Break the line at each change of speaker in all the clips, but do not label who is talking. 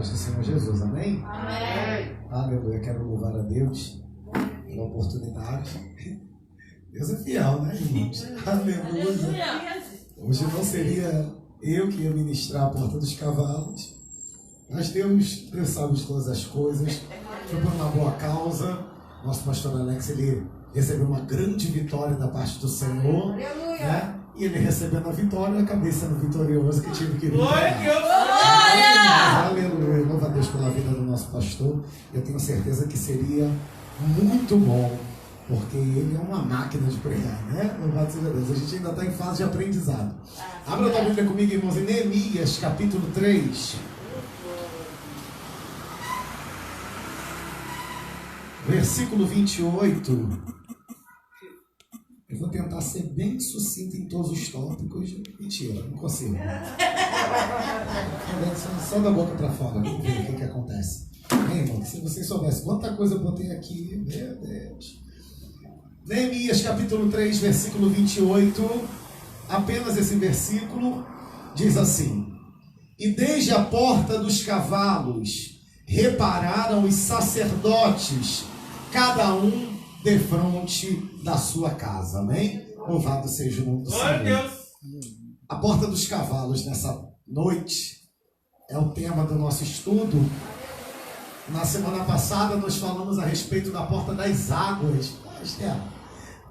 paz do Senhor Jesus, amém?
Amém.
Aleluia, quero louvar a Deus pela oportunidade. Deus é fiel, né, irmãos? Aleluia. Hoje não seria eu que ia ministrar a porta dos cavalos, mas Deus sabe de todas as coisas, foi por uma boa causa. Nosso pastor Alex, ele recebeu uma grande vitória da parte do Senhor, né? E ele recebendo a vitória, eu acabei sendo vitorioso, que tive que vir. Aleluia, louva a Deus pela vida do nosso pastor. Eu tenho certeza que seria muito bom, porque ele é uma máquina de pregar, né? Louvado seja Deus. A gente ainda está em fase de aprendizado. Abra a tua Bíblia comigo, irmãos, em Neemias, capítulo 3. Versículo 28. Eu vou tentar ser bem sucinto em todos os tópicos. Mentira, não consigo. Só da boca para fora, vamos ver o que acontece. Irmão, se vocês soubessem quanta coisa eu botei aqui, meu Deus. Neemias capítulo 3, versículo 28. Apenas esse versículo diz assim: E desde a porta dos cavalos repararam os sacerdotes, cada um defronte da sua casa. Amém? Louvado seja o nome do Senhor. A porta dos cavalos nessa noite é o tema do nosso estudo. Na semana passada nós falamos a respeito da porta das águas.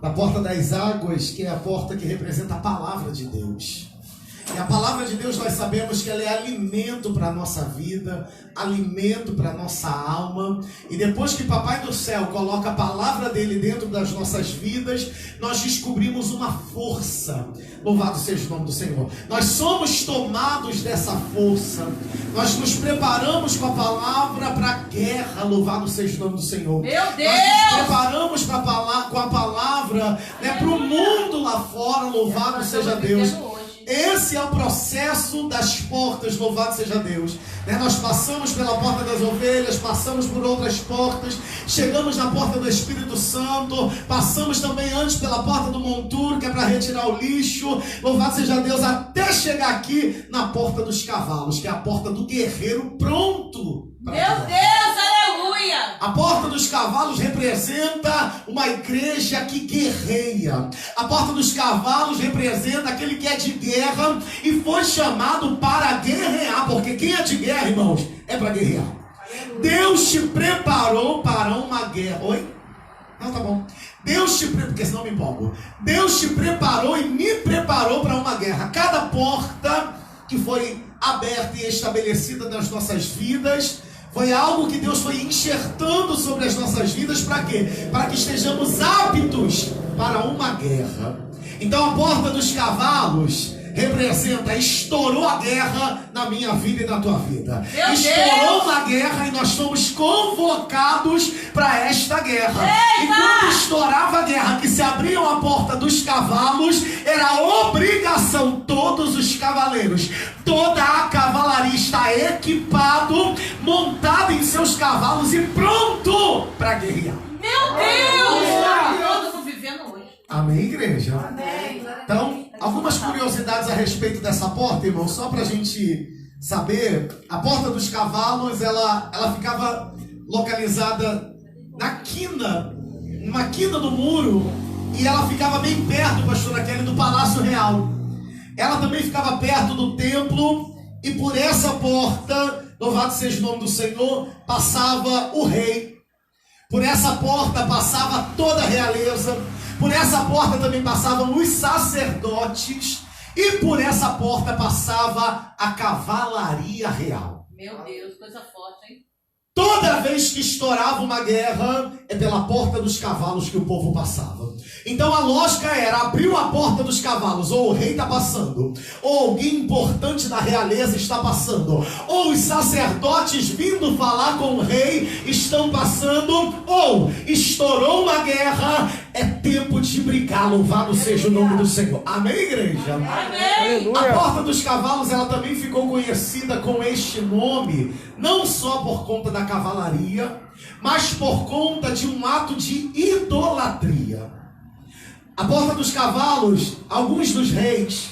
Da porta das águas, que é a porta que representa a palavra de Deus. E a palavra de Deus, nós sabemos que ela é alimento para a nossa vida, alimento para a nossa alma. E depois que Papai do Céu coloca a palavra dele dentro das nossas vidas, nós descobrimos uma força. Louvado seja o nome do Senhor. Nós somos tomados dessa força. Nós nos preparamos com a palavra para a guerra. Louvado seja o nome do Senhor.
Meu Deus!
Nós nos preparamos com a palavra, né, para o mundo lá fora. Louvado seja Deus. Esse é o processo das portas, louvado seja Deus. Nós passamos pela porta das ovelhas, passamos por outras portas, chegamos na porta do Espírito Santo, passamos também antes pela porta do monturo, que é para retirar o lixo, louvado seja Deus, até chegar aqui na porta dos cavalos, que é a porta do guerreiro pronto.
Meu Deus, aleluia!
A porta dos cavalos representa uma igreja que guerreia. A porta dos cavalos representa aquele que é de guerra e foi chamado para guerrear. Porque quem é de guerra, irmãos, é para guerrear. Deus te preparou para uma guerra. Oi? Não, tá bom. Deus te preparou, porque senão me empolgo. Deus te preparou e me preparou para uma guerra. Cada porta que foi aberta e estabelecida nas nossas vidas foi algo que Deus foi enxertando sobre as nossas vidas. Para quê? Para que estejamos aptos para uma guerra. Então a porta dos cavalos representa, estourou a guerra na minha vida e na tua vida. Estourou uma guerra e nós fomos convocados para esta guerra.
Eita!
E quando estourava a guerra, que se abriam a porta dos cavalos, era obrigação, todos os cavaleiros, toda a cavalaria está equipado, montado em seus cavalos e pronto para guerrear.
Meu Deus! Todos vivendo hoje.
Amém, igreja?
Amém.
Então, algumas curiosidades a respeito dessa porta, irmão, só para a gente saber. A porta dos cavalos, ela ficava localizada na quina, numa quina do muro, e ela ficava bem perto, pastora Kelly, do Palácio Real. Ela também ficava perto do templo, e por essa porta, louvado seja o nome do Senhor, passava o rei. Por essa porta passava toda a realeza. Por essa porta também passavam os sacerdotes. E por essa porta passava a cavalaria real.
Meu Deus, coisa forte, hein?
Toda vez que estourava uma guerra, é pela porta dos cavalos que o povo passava. Então a lógica era, abriu a porta dos cavalos, ou o rei está passando, ou alguém importante da realeza está passando, ou os sacerdotes vindo falar com o rei estão passando, ou estourou uma guerra, é tempo de brigar. Louvado seja o nome do Senhor. Amém, igreja?
Amém.
A porta dos cavalos, ela também ficou conhecida com este nome, não só por conta da cavalaria, mas por conta de um ato de idolatria. A porta dos cavalos, alguns dos reis,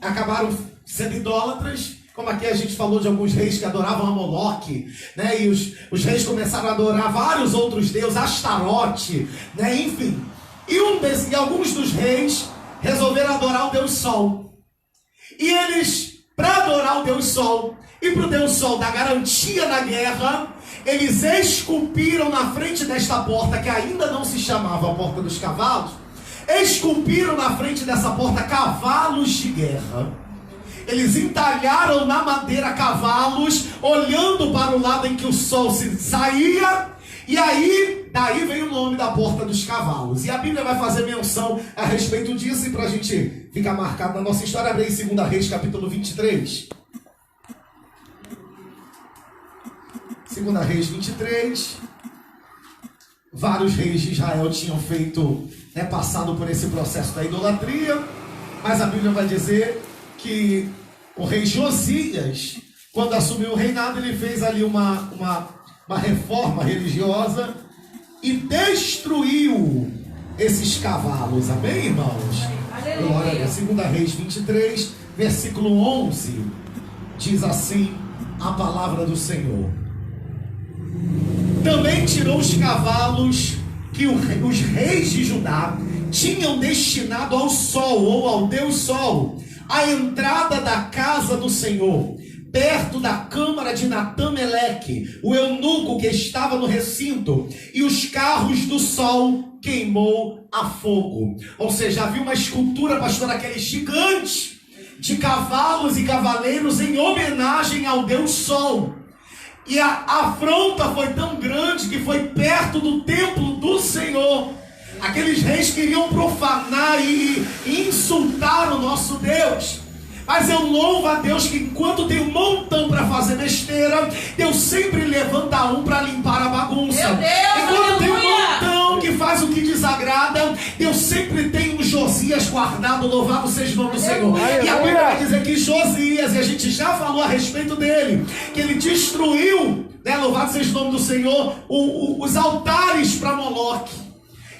acabaram sendo idólatras, Como aqui a gente falou de alguns reis que adoravam a Moloque, né? E os reis começaram a adorar vários outros deuses, Astarote, né? Enfim. E alguns dos reis resolveram adorar o Deus Sol. E eles, para adorar o Deus Sol, e para o Deus Sol dar garantia na guerra, eles esculpiram na frente desta porta, que ainda não se chamava a Porta dos Cavalos, esculpiram na frente dessa porta cavalos de guerra. Eles entalharam na madeira cavalos, olhando para o lado em que o sol se saía, e aí, daí vem o nome da Porta dos Cavalos. E a Bíblia vai fazer menção a respeito disso, e para a gente ficar marcado na nossa história, abre em 2 Reis, capítulo 23. 2 Reis 23. Vários reis de Israel tinham passado por esse processo da idolatria, mas a Bíblia vai dizer que o rei Josias, quando assumiu o reinado, ele fez ali uma reforma religiosa e destruiu esses cavalos. Amém, irmãos? Glória a Deus. 2 Reis 23, versículo 11, diz assim a palavra do Senhor. Também tirou os cavalos que os reis de Judá tinham destinado ao sol, ou ao Deus Sol, a entrada da casa do Senhor, perto da câmara de Natã-Meleque, o eunuco que estava no recinto, e os carros do sol queimou a fogo. Ou seja, havia uma escultura, pastor, aquele gigante de cavalos e cavaleiros em homenagem ao Deus Sol. E a afronta foi tão grande que foi perto do templo do Senhor. Aqueles reis queriam profanar e insultar o nosso Deus. Mas eu louvo a Deus que enquanto tem um montão para fazer besteira, Deus sempre levanta um para limpar a bagunça. Enquanto tem um montão que faz o que desagrada, Deus sempre tem um Josias guardado. Louvado seja o nome do Senhor. E a Bíblia vai dizer que Josias, e a gente já falou a respeito dele, que ele destruiu, né, louvado seja o nome do Senhor, os altares para Moloque.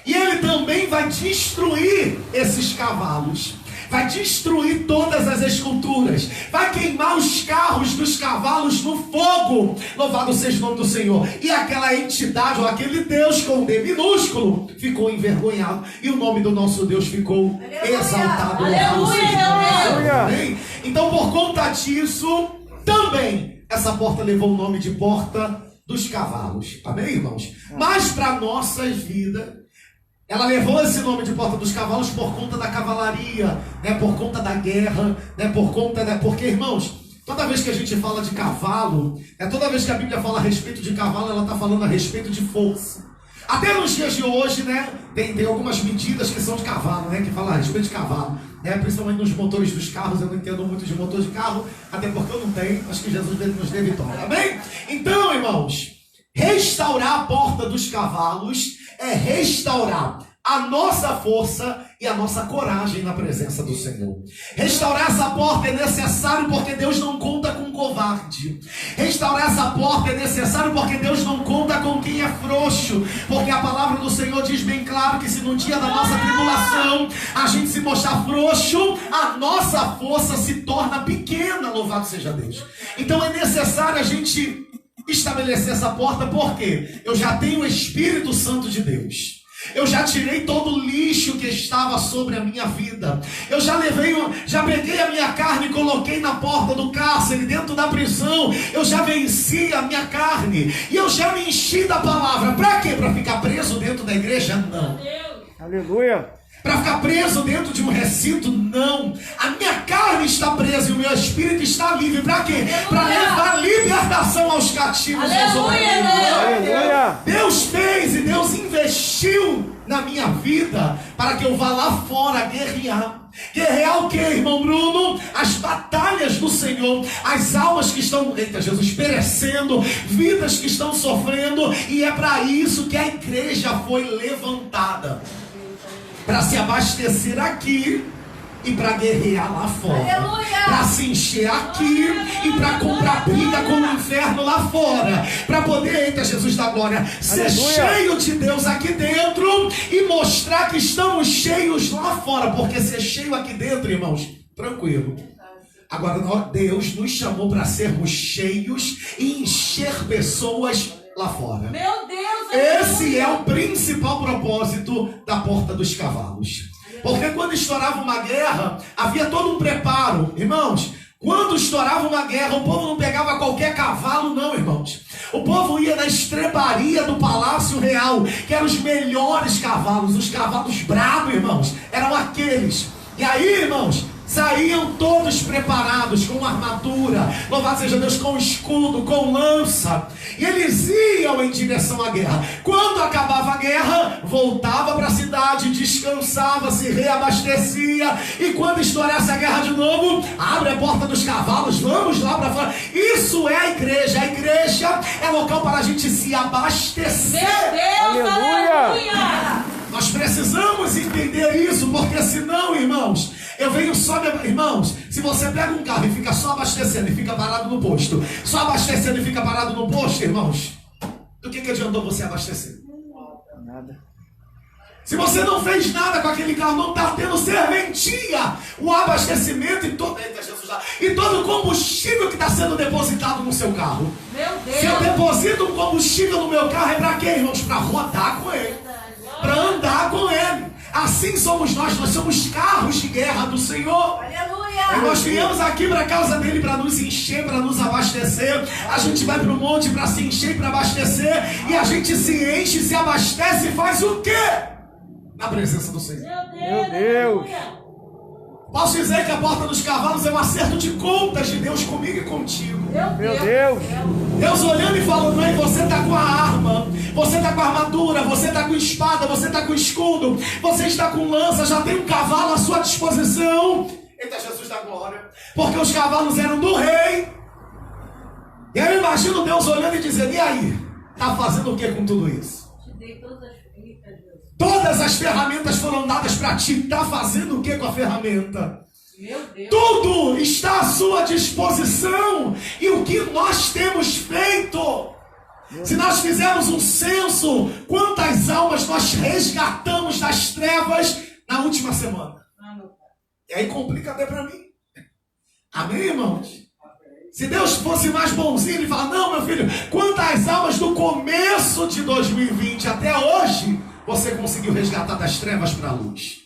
E ele também vai destruir esses cavalos. Vai destruir todas as esculturas. Vai queimar os carros dos cavalos no fogo. Louvado seja o nome do Senhor. E aquela entidade, ou aquele Deus com D minúsculo, ficou envergonhado. E o nome do nosso Deus ficou exaltado. Aleluia. Então, por conta disso, também essa porta levou o nome de Porta dos Cavalos. Amém, irmãos? Mas para nossas vidas, ela levou esse nome de Porta dos Cavalos por conta da cavalaria, né? Por conta da guerra, né? Porque, irmãos, toda vez que a gente fala de cavalo, toda vez que a Bíblia fala a respeito de cavalo, ela está falando a respeito de força. Até nos dias de hoje, né? Tem algumas medidas que são de cavalo, né? Que falam a respeito de cavalo, né? Principalmente nos motores dos carros. Eu não entendo muito de motor de carro, até porque eu não tenho. Acho que Jesus nos dê vitória. Amém? Então, irmãos, restaurar a Porta dos Cavalos é restaurar a nossa força e a nossa coragem na presença do Senhor. Restaurar essa porta é necessário porque Deus não conta com covarde. Restaurar essa porta é necessário porque Deus não conta com quem é frouxo. Porque a palavra do Senhor diz bem claro que se no dia da nossa tribulação a gente se mostrar frouxo, a nossa força se torna pequena. Louvado seja Deus. Então é necessário a gente estabelecer essa porta, porque eu já tenho o Espírito Santo de Deus. Eu já tirei todo o lixo que estava sobre a minha vida. Eu já peguei a minha carne e coloquei na porta do cárcere, dentro da prisão. Eu já venci a minha carne e eu já me enchi da palavra. Para quê? Para ficar preso dentro da igreja? Não.
Aleluia.
Para ficar preso dentro de um recinto? Não. A minha carne está presa e o meu espírito está livre. Para quê? Para levar libertação aos cativos.
Aleluia.
Deus fez e Deus investiu na minha vida para que eu vá lá fora guerrear. Guerrear o que, irmão Bruno? As batalhas do Senhor, as almas que estão, Jesus, perecendo, vidas que estão sofrendo, e é para isso que a igreja foi levantada. Para se abastecer aqui e para guerrear lá fora. Para se encher aqui e para comprar briga com o inferno lá fora. Para poder, eita Jesus da glória, ser cheio de Deus aqui dentro e mostrar que estamos cheios lá fora. Porque ser cheio aqui dentro, irmãos, tranquilo. Agora, Deus nos chamou para sermos cheios e encher pessoas lá fora.
Meu Deus!
Esse é o principal propósito da Porta dos Cavalos. Porque quando estourava uma guerra, havia todo um preparo. Irmãos, quando estourava uma guerra, o povo não pegava qualquer cavalo, não, irmãos. O povo ia na estrebaria do Palácio Real, que eram os melhores cavalos, os cavalos bravos, irmãos, eram aqueles. E aí, irmãos, saíam todos preparados com armadura, louvado seja Deus, com escudo, com lança, e eles iam em direção à guerra. Quando acabava a guerra, voltava para a cidade, descansava, se reabastecia, e quando estourasse a guerra de novo, abre a porta dos cavalos, vamos lá para fora. Isso é a igreja é local para a gente se abastecer.
Meu Deus, aleluia!
Nós precisamos entender isso, porque senão, irmãos, eu venho só... Irmãos, se você pega um carro e fica só abastecendo e fica parado no posto, só abastecendo e fica parado no posto, irmãos, do que adiantou você abastecer?
Nada.
Se você não fez nada com aquele carro, não está tendo serventia, o abastecimento e todo o combustível que está sendo depositado no seu carro.
Meu Deus!
Se eu deposito um combustível no meu carro, é para quê, irmãos? Para rodar com ele, para andar com ele. Assim somos nós somos carros de guerra do Senhor.
Aleluia!
E nós viemos aqui para a causa dele, para nos encher, para nos abastecer. A gente vai para o monte para se encher, para abastecer. E a gente se enche, se abastece e faz o quê? Na presença do Senhor.
Meu Deus!
Posso dizer que a Porta dos Cavalos é um acerto de contas de Deus comigo e contigo.
Meu Deus!
Deus olhando e falando, ei, você está com a arma, você está com a armadura, você está com espada, você está com escudo, você está com lança, já tem um cavalo à sua disposição. Eita, Jesus da glória. Porque os cavalos eram do rei. E aí eu imagino Deus olhando e dizendo, e aí? Está fazendo o que com tudo isso?
Te dei todas as ferramentas, Deus.
Todas as ferramentas foram dadas para ti. Está fazendo o que com a ferramenta?
Meu Deus.
Tudo está à sua disposição. E o que nós temos feito? Se nós fizermos um censo, quantas almas nós resgatamos das trevas na última semana? E aí complica até para mim. Amém, irmãos? Se Deus fosse mais bonzinho, ele fala, não, meu filho, quantas almas do começo de 2020 até hoje você conseguiu resgatar das trevas para a luz?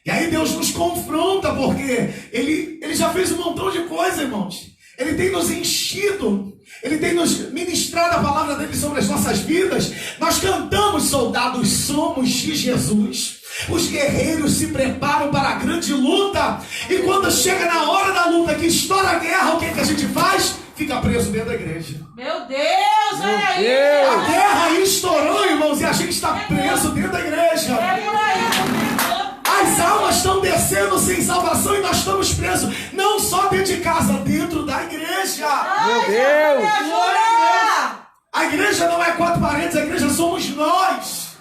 E aí Deus nos confronta, porque Ele já fez um montão de coisa, irmãos. Ele tem nos enchido, Ele tem nos ministrado a palavra dele sobre as nossas vidas. Nós cantamos, soldados somos de Jesus. Os guerreiros se preparam para a grande luta. E quando chega na hora da luta, que estoura a guerra, o que a gente faz? Fica preso dentro da igreja.
Meu Deus, olha aí!
A guerra estourou, irmãos, e a gente está preso dentro da igreja.
É por aí!
As almas estão descendo sem salvação e nós estamos presos, não só dentro de casa, dentro da igreja.
Meu Deus!
A igreja não é quatro paredes, a igreja somos nós.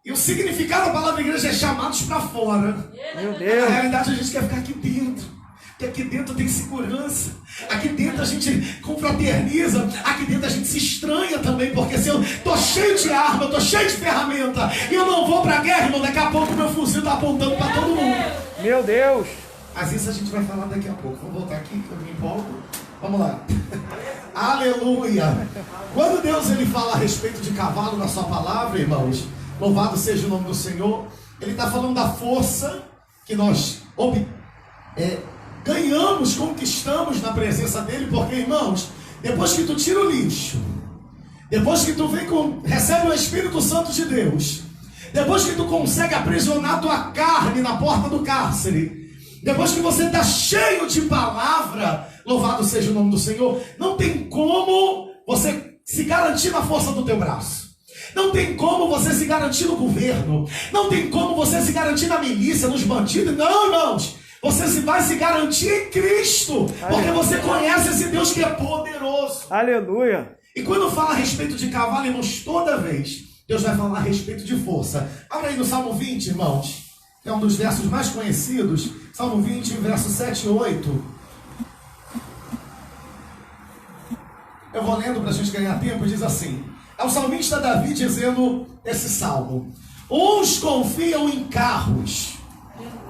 E o significado da palavra igreja é chamados para fora.
Meu
Na
Deus!
realidade, a gente quer ficar aqui dentro. Porque aqui dentro tem segurança. Aqui dentro a gente confraterniza. Aqui dentro a gente se estranha também. Porque se eu tô cheio de arma, eu tô cheio de ferramenta, e eu não vou pra guerra, irmão, daqui a pouco meu fuzil tá apontando para todo mundo.
Meu Deus!
Mas isso a gente vai falar daqui a pouco. Vamos voltar aqui, que eu me empolgo. Vamos lá. Aleluia. Quando Deus ele fala a respeito de cavalo na sua palavra, irmãos, louvado seja o nome do Senhor, Ele está falando da força que nós ganhamos, conquistamos na presença dEle, porque, irmãos, depois que tu tira o lixo, depois que tu recebe o Espírito Santo de Deus, depois que tu consegue aprisionar tua carne na porta do cárcere, depois que você está cheio de palavra, louvado seja o nome do Senhor, não tem como você se garantir na força do teu braço. Não tem como você se garantir no governo. Não tem como você se garantir na milícia, nos bandidos. Não, irmãos. Você vai se garantir em Cristo. Porque você conhece esse Deus que é poderoso.
Aleluia!
E quando fala a respeito de cavalo, irmãos, toda vez Deus vai falar a respeito de força. Abra aí no Salmo 20, irmãos. Que é um dos versos mais conhecidos. Salmo 20, versos 7 e 8. Eu vou lendo para a gente ganhar tempo. Diz assim. É o salmista Davi dizendo esse salmo. Uns confiam em carros,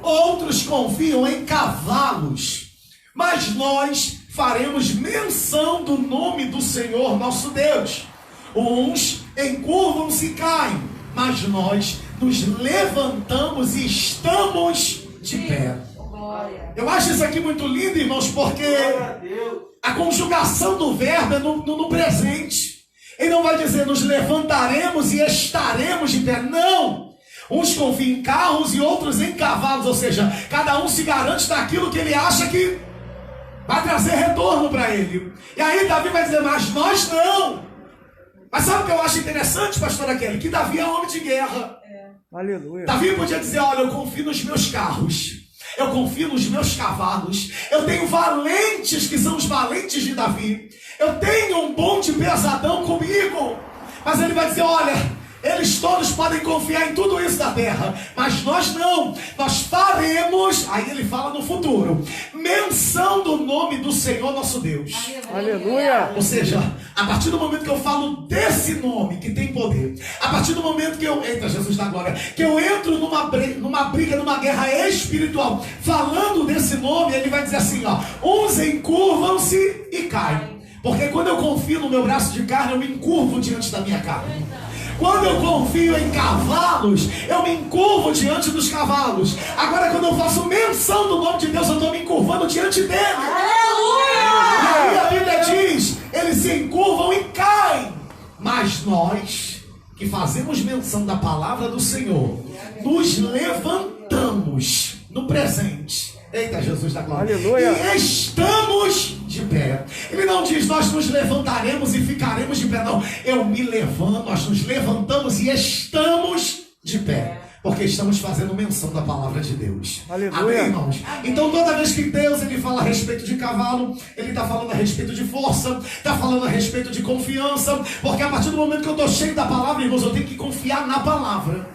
outros confiam em cavalos, mas nós faremos menção do nome do Senhor nosso Deus. Uns encurvam-se e caem, mas nós nos levantamos e estamos de pé. Eu acho isso aqui muito lindo, irmãos, porque a conjugação do verbo é no presente. Ele não vai dizer nos levantaremos e estaremos de pé. Não! Uns confiam em carros e outros em cavalos. Ou seja, cada um se garante daquilo que ele acha que vai trazer retorno para ele. E aí Davi vai dizer, mas nós não. Mas sabe o que eu acho interessante, pastor Kelly? Que Davi é homem de guerra.
Aleluia.
Davi podia dizer, olha, eu confio nos meus carros. Eu confio nos meus cavalos. Eu tenho valentes que são os valentes de Davi. Eu tenho um bonde pesadão comigo. Mas ele vai dizer, olha, eles todos podem confiar em tudo isso da terra, mas nós não. Nós faremos, aí ele fala no futuro, menção do nome do Senhor nosso Deus.
Aleluia.
Ou seja, a partir do momento que eu falo desse nome que tem poder, a partir do momento que eu, eita Jesus da glória, que eu entro numa briga, numa guerra espiritual, falando desse nome, ele vai dizer assim, ó, uns encurvam-se e caem. Porque quando eu confio no meu braço de carne, eu me encurvo diante da minha carne. Quando eu confio em cavalos, eu me encurvo diante dos cavalos. Agora, quando eu faço menção do nome de Deus, eu estou me encurvando diante dele.
Aleluia!
E aí a Bíblia diz, eles se encurvam e caem. Mas nós, que fazemos menção da palavra do Senhor, nos levantamos no presente. Eita, Jesus da glória.
Aleluia.
E estamos de pé. Ele não diz, nós nos levantaremos e ficaremos de pé. Não, eu me levanto, nós nos levantamos e estamos de pé. Porque estamos fazendo menção da palavra de Deus.
Aleluia.
Amém, irmãos? Então toda vez que Deus ele fala a respeito de cavalo, ele está falando a respeito de força, está falando a respeito de confiança. Porque a partir do momento que eu estou cheio da palavra, irmãos, eu tenho que confiar na palavra.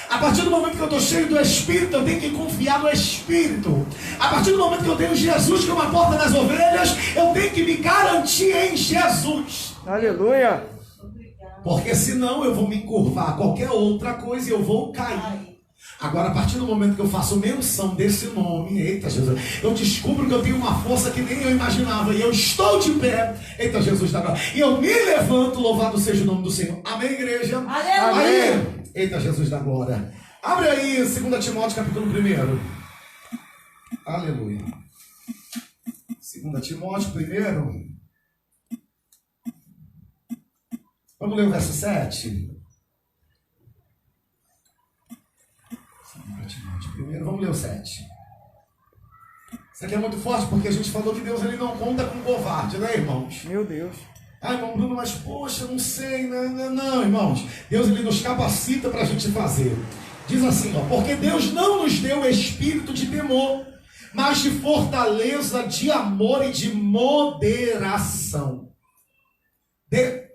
A partir do momento que eu estou cheio do Espírito, eu tenho que confiar no Espírito. A partir do momento que eu tenho Jesus como a porta das ovelhas, eu tenho que me garantir em Jesus.
Aleluia.
Porque senão eu vou me encurvar a qualquer outra coisa e eu vou cair. Agora, a partir do momento que eu faço menção desse nome, eita Jesus, eu descubro que eu tenho uma força que nem eu imaginava, e eu estou de pé, eita Jesus da glória, e eu me levanto, louvado seja o nome do Senhor. Amém, igreja?
Aleluia.
Amém. Eita Jesus da glória. Abre aí 2 Timóteo capítulo 1. Aleluia. 2 Timóteo 1. Vamos ler o verso 7. Primeiro, vamos ler o 7. Isso aqui é muito forte porque a gente falou que Deus ele não conta com covarde, né, irmãos?
Meu Deus.
Ah, irmão Bruno, mas poxa, não sei, não, irmãos. Deus ele nos capacita para a gente fazer. Diz assim, ó, porque Deus não nos deu espírito de temor, mas de fortaleza, de amor e de moderação.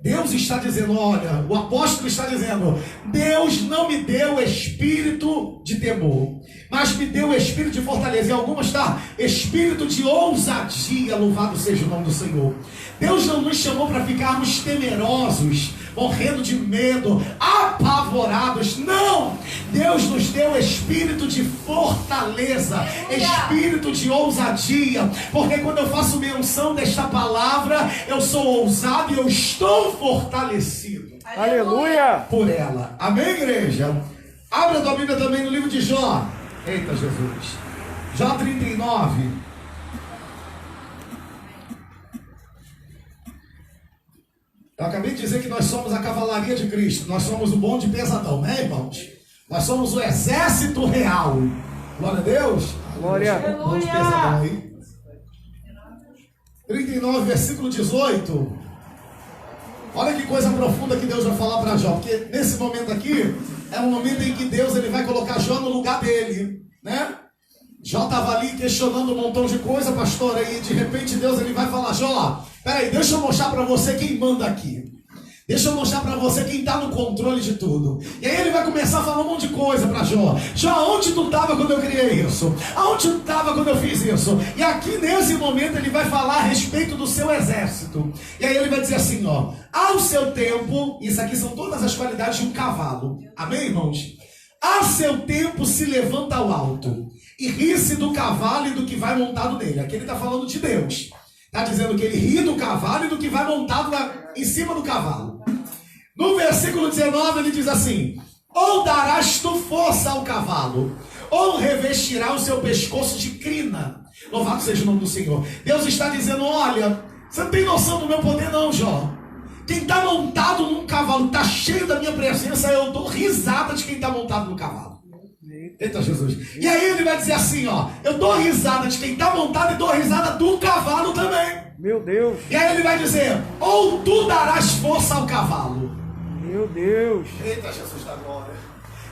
Deus está dizendo, olha, o apóstolo está dizendo, Deus não me deu espírito de temor, mas me deu espírito de fortaleza. E algumas está espírito de ousadia, louvado seja o nome do Senhor. Deus não nos chamou para ficarmos temerosos, morrendo de medo, apavorados. Não! Deus nos deu espírito de fortaleza, espírito de ousadia, porque quando eu faço menção desta palavra, eu sou ousado e eu estou fortalecido.
Aleluia.
Por ela. Amém, igreja? Abra a tua Bíblia também no livro de Jó. Eita, Jesus. Jó 39. Eu acabei de dizer que nós somos a cavalaria de Cristo. Nós somos o bonde pesadão, né, irmãos? Nós somos o exército real. Glória a Deus.
Glória.
Bonde pesadão aí. 39, versículo 18. Olha que coisa profunda que Deus vai falar para Jó. Porque nesse momento aqui, é um momento em que Deus ele vai colocar Jó no lugar dele, né? Jó estava ali questionando um montão de coisa, pastor, e de repente Deus ele vai falar, Jó, peraí, deixa eu mostrar para você quem manda aqui. Deixa eu mostrar para você quem está no controle de tudo. E aí ele vai começar a falar um monte de coisa para Jó. Jó, onde tu estava quando eu criei isso? Aonde tu estava quando eu fiz isso? E aqui nesse momento ele vai falar a respeito do seu exército. E aí ele vai dizer assim, ó, ao seu tempo, isso aqui são todas as qualidades de um cavalo. Amém, irmãos? A seu tempo se levanta ao alto e ri-se do cavalo e do que vai montado nele. Aqui ele está falando de Deus. Está dizendo que ele ri do cavalo e do que vai montado em cima do cavalo. No versículo 19 ele diz assim: ou darás tu força ao cavalo, ou revestirá o seu pescoço de crina. Louvado seja o nome do Senhor. Deus está dizendo: olha, você não tem noção do meu poder não, Jó. Quem está montado num cavalo, está cheio da minha presença, eu dou risada de quem está montado no cavalo. Eita Jesus. E aí ele vai dizer assim, ó: eu dou risada de quem está montado e dou risada do cavalo também.
Meu Deus.
E aí ele vai dizer: ou tu darás força ao cavalo.
Meu Deus.
Eita Jesus da glória.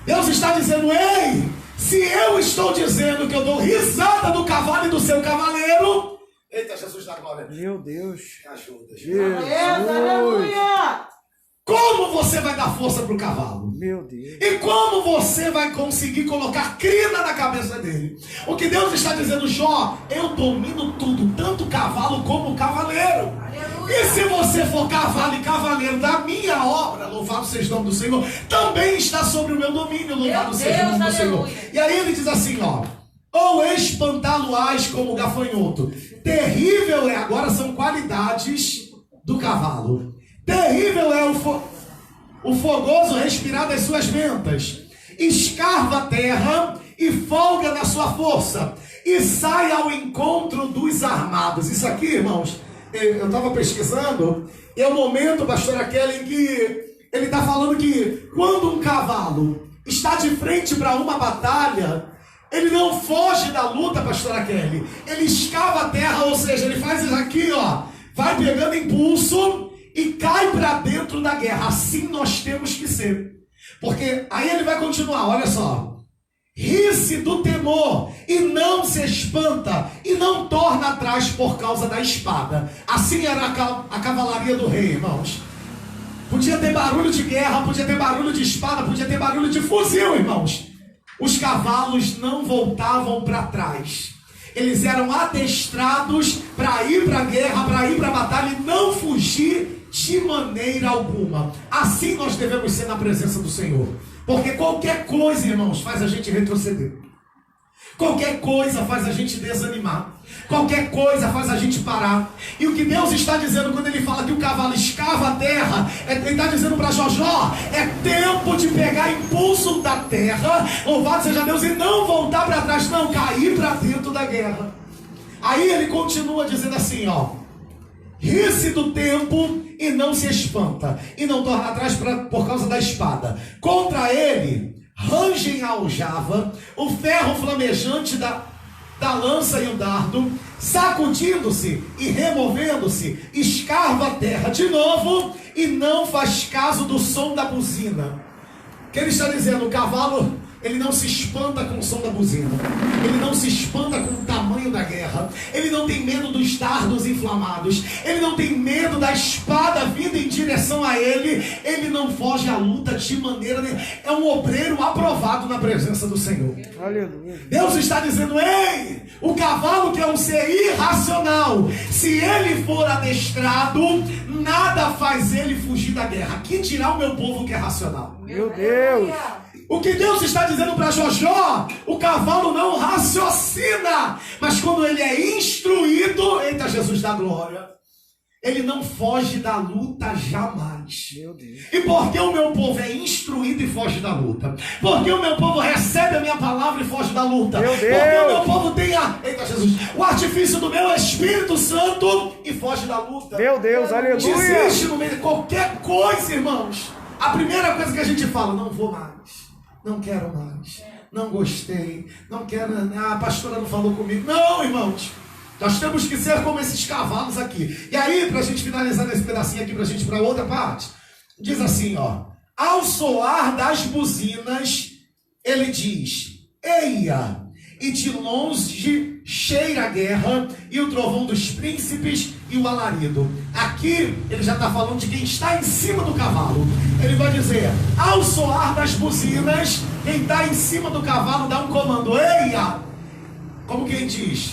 Deus está dizendo: ei, se eu estou dizendo que eu dou risada do cavalo e do seu cavaleiro, eita Jesus da glória,
meu Deus,
me ajuda,
Jesus.
Aleluia!
Como você vai dar força para o cavalo?
Meu Deus.
E como você vai conseguir colocar crina na cabeça dele? O que Deus está dizendo: Jó, eu domino tudo, tanto o cavalo como o cavaleiro.
Aleluia.
E se você for cavalo e cavaleiro da minha obra, louvado seja o nome do Senhor, também está sobre o meu domínio, louvado seja o nome do Senhor. E aí ele diz assim, ó: ou espantá-lo-ás como gafanhoto. Terrível é, agora são qualidades do cavalo. Terrível é o fogoso respirar das suas ventas. Escarva a terra e folga na sua força. E sai ao encontro dos armados. Isso aqui, irmãos, eu estava pesquisando. E é o momento, pastora Kelly, em que ele está falando que quando um cavalo está de frente para uma batalha, ele não foge da luta, pastora Kelly. Ele escava a terra, ou seja, ele faz isso aqui, ó. Vai pegando impulso e cai para dentro da guerra. Assim nós temos que ser. Porque aí ele vai continuar, olha só: ri-se do temor e não se espanta e não torna atrás por causa da espada. Assim era a cavalaria do rei, irmãos. Podia ter barulho de guerra, podia ter barulho de espada, podia ter barulho de fuzil, irmãos. Os cavalos não voltavam para trás. Eles eram adestrados para ir para a guerra, para ir para a batalha e não fugir de maneira alguma. Assim nós devemos ser na presença do Senhor. Porque qualquer coisa, irmãos, faz a gente retroceder. Qualquer coisa faz a gente desanimar. Qualquer coisa faz a gente parar. E o que Deus está dizendo quando ele fala que o cavalo escava a terra, ele está dizendo para Jó: é tempo de pegar impulso da terra, louvado seja Deus, e não voltar para trás, não, cair para dentro da guerra. Aí ele continua dizendo assim, ó: ri-se do tempo e não se espanta, e não torna atrás por causa da espada. Contra ele rangem a aljava, o ferro flamejante da lança e o dardo, sacudindo-se e removendo-se, escarva a terra de novo e não faz caso do som da buzina. O que ele está dizendo? O cavalo, ele não se espanta com o som da buzina, ele não se espanta com o tamanho da guerra, ele não tem medo dos dardos inflamados, ele não tem medo da espada vindo em direção a ele, ele não foge à luta de maneira nenhuma. É um obreiro aprovado na presença do Senhor.
Aleluia.
Deus está dizendo: ei, o cavalo que é um ser irracional, se ele for adestrado, nada faz ele fugir da guerra. Que dirá o meu povo que é racional?
Meu Deus.
O que Deus está dizendo para Jó: o cavalo não raciocina, mas quando ele é instruído, eita Jesus da glória, ele não foge da luta jamais.
Meu Deus.
E porque o meu povo é instruído e foge da luta, porque o meu povo recebe a minha palavra e foge da luta,
meu
porque
Deus,
o meu povo tem eita Jesus, o artifício do meu Espírito Santo e foge da luta.
Meu Deus, aleluia.
Desiste no meio de qualquer coisa, irmãos. A primeira coisa que a gente fala: não vou mais, não quero mais, não gostei, não quero, a pastora não falou comigo. Não, irmãos, nós temos que ser como esses cavalos aqui. E aí, para a gente finalizar nesse pedacinho aqui, para a gente ir para outra parte, diz assim, ó: ao soar das buzinas, ele diz: eia, e de longe cheira a guerra, e o trovão dos príncipes e o alarido. Aqui ele já está falando de quem está em cima do cavalo. Ele vai dizer: ao soar das buzinas, quem está em cima do cavalo dá um comando: eia! Como quem diz: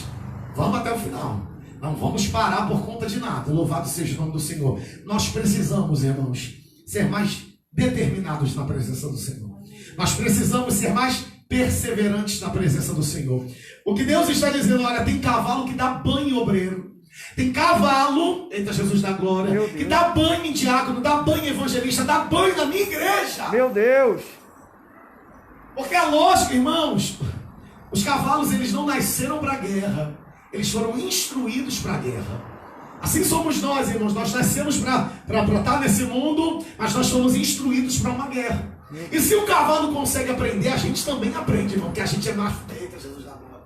vamos até o final, não vamos parar por conta de nada. Louvado seja o nome do Senhor. Nós precisamos, irmãos, ser mais determinados na presença do Senhor. Nós precisamos ser mais perseverantes na presença do Senhor. O que Deus está dizendo, olha, tem cavalo que dá banho em obreiro. Tem cavalo, eita Jesus da glória, que dá banho em diácono, dá banho em evangelista, dá banho na minha igreja.
Meu Deus.
Porque é lógico, irmãos, os cavalos eles não nasceram para a guerra, eles foram instruídos para a guerra. Assim somos nós, irmãos, nós nascemos para estar nesse mundo, mas nós somos instruídos para uma guerra. E se o cavalo consegue aprender, a gente também aprende, irmão, porque a gente é mais... Eita Jesus da glória.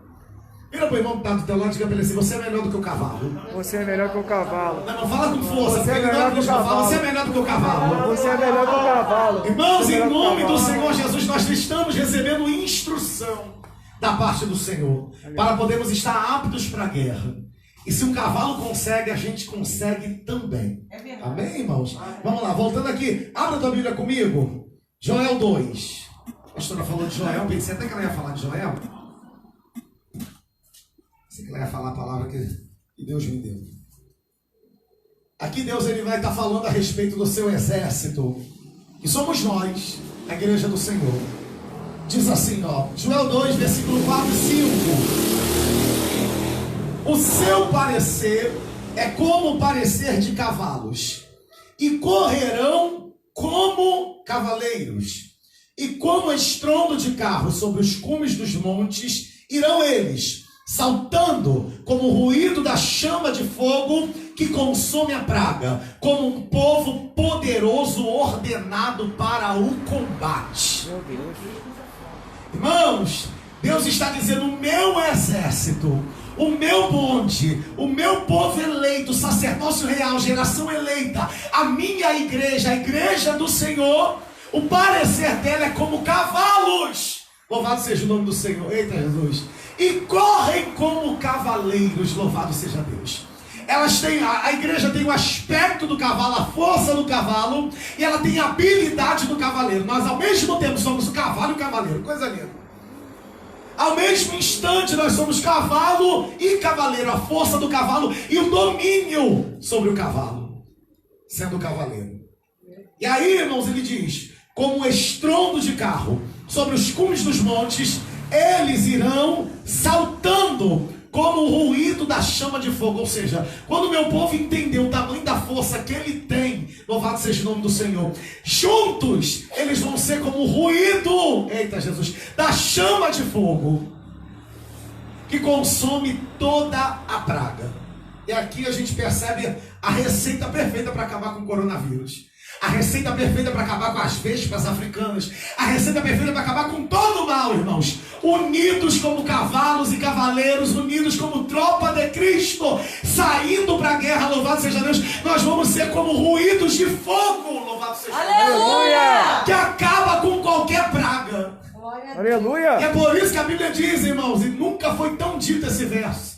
Vira para o irmão que está do teu lado e diga para ele assim, você é melhor do que o cavalo.
Você é melhor que o cavalo.
Não, fala com força,
Você é melhor que o cavalo.
Você é melhor do que o cavalo.
Você é melhor que o cavalo.
Irmãos, em nome do Senhor Jesus, nós estamos recebendo instrução da parte do Senhor, para podermos estar aptos para a guerra. E se um cavalo consegue, a gente consegue também.
É verdade.
Amém, irmãos? Vamos lá, voltando aqui. Abra tua Bíblia comigo. Joel 2. A pastora falou de Joel, pensei até que ela ia falar de Joel. Pensei que ela ia falar a palavra que Deus me deu. Aqui Deus ele vai estar falando a respeito do seu exército, que somos nós, a igreja do Senhor. Diz assim, ó, Joel 2, versículo 4 e 5. O seu parecer é como o parecer de cavalos, e correrão como cavaleiros, e como estrondo de carro sobre os cumes dos montes, irão eles, saltando como o ruído da chama de fogo que consome a praga, como um povo poderoso ordenado para o combate.
Meu Deus.
Irmãos, Deus está dizendo, o meu exército, o meu bonde, o meu povo eleito, sacerdócio real, geração eleita, a minha igreja, a igreja do Senhor, o parecer dela é como cavalos. Louvado seja o nome do Senhor. Eita Jesus. E correm como cavaleiros. Louvado seja Deus. Elas têm, a igreja tem o aspecto do cavalo, a força do cavalo, e ela tem a habilidade do cavaleiro. Nós ao mesmo tempo somos o cavalo e o cavaleiro. Coisa linda. Ao mesmo instante nós somos cavalo e cavaleiro. A força do cavalo e o domínio sobre o cavalo, sendo o cavaleiro. E aí, irmãos, ele diz, como um estrondo de carro sobre os cumes dos montes, eles irão saltando como o ruído da chama de fogo. Ou seja, quando o meu povo entender o tamanho da força que ele tem, louvado seja o nome do Senhor, juntos eles vão ser como o ruído, eita Jesus, da chama de fogo que consome toda a praga. E aqui a gente percebe a receita perfeita para acabar com o coronavírus. A receita perfeita para acabar com as vespas africanas. A receita perfeita para acabar com todo o mal, irmãos. Unidos como cavalos e cavaleiros, unidos como tropa de Cristo, saindo para a guerra, louvado seja Deus. Nós vamos ser como ruídos de fogo, louvado seja Deus.
Aleluia!
Que acaba com qualquer praga.
Aleluia!
E é por isso que a Bíblia diz, irmãos, e nunca foi tão dito esse verso: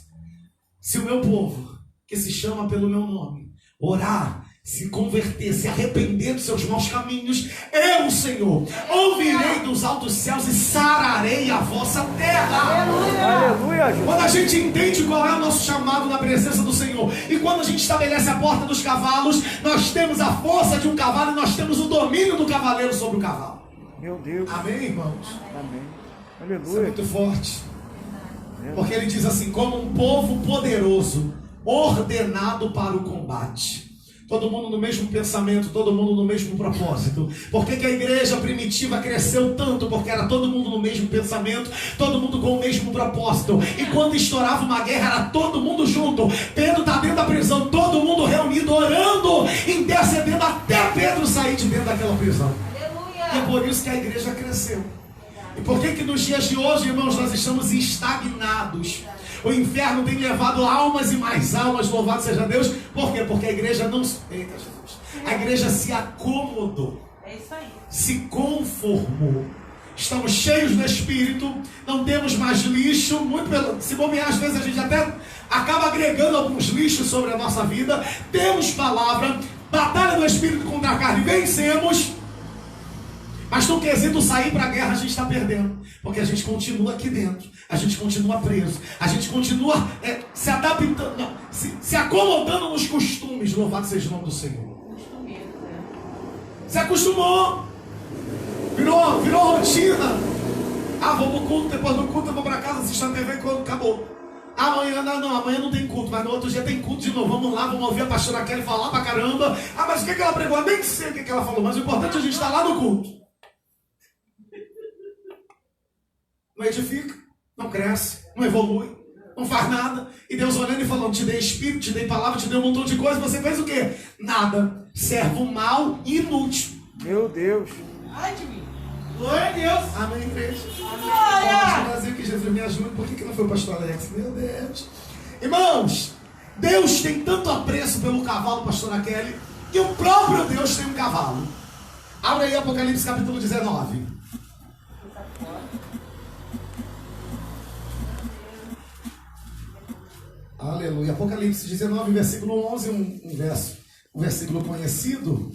se o meu povo, que se chama pelo meu nome, orar, se converter, se arrepender dos seus maus caminhos, eu, Senhor, ouvirei dos altos céus e sararei a vossa terra.
Aleluia, Jesus.
Quando a gente entende qual é o nosso chamado na presença do Senhor, e quando a gente estabelece a porta dos cavalos, nós temos a força de um cavalo e nós temos o domínio do cavaleiro sobre o cavalo.
Meu Deus.
Amém, irmãos?
Amém.
Isso é
Aleluia.
muito forte. Porque ele diz assim, como um povo poderoso, ordenado para o combate. Todo mundo no mesmo pensamento, todo mundo no mesmo propósito. Por que a igreja primitiva cresceu tanto? Porque era todo mundo no mesmo pensamento, todo mundo com o mesmo propósito. E quando estourava uma guerra, era todo mundo junto. Pedro está dentro da prisão, todo mundo reunido, orando, intercedendo até Pedro sair de dentro daquela prisão. E é por isso que a igreja cresceu. E por que nos dias de hoje, irmãos, nós estamos estagnados? O inferno tem levado almas e mais almas, louvado seja Deus. Por quê? Porque a igreja não... Eita, Jesus. A igreja se acomodou.
É isso aí.
Se conformou. Estamos cheios do Espírito, não temos mais lixo. Muito pelo... Se bobear, às vezes a gente até acaba agregando alguns lixos sobre a nossa vida. Temos palavra, batalha do Espírito contra a carne, vencemos. Mas no quesito sair para a guerra a gente está perdendo. Porque a gente continua aqui dentro. A gente continua preso. A gente continua se adaptando, não, se acomodando nos costumes. Louvado seja o nome do Senhor. Se acostumou. Virou rotina. Ah, vou pro culto, depois do culto eu vou pra casa assistir a TV quando acabou. Amanhã amanhã não tem culto, mas no outro dia tem culto de novo. Vamos lá, vamos ouvir a pastora Kelly falar pra caramba. Ah, mas o que ela pregou? Eu nem sei o que ela falou, mas o importante é a gente estar lá no culto. Não edifica, não cresce, não evolui, não faz nada. E Deus olhando e falando, te dei espírito, te dei palavra, te dei um montão de coisa. Você fez o quê? Nada. Servo mau e inútil.
Meu Deus.
Ai de mim.
Glória a Deus.
Amém, igreja.
Glória.
Brasil, que Jesus me ajude. Por que não foi o pastor Alex? Meu Deus. Irmãos, Deus tem tanto apreço pelo cavalo, pastora Kelly, que o próprio Deus tem um cavalo. Abre aí Apocalipse capítulo 19. Aleluia. Apocalipse 19, versículo 11, um versículo conhecido.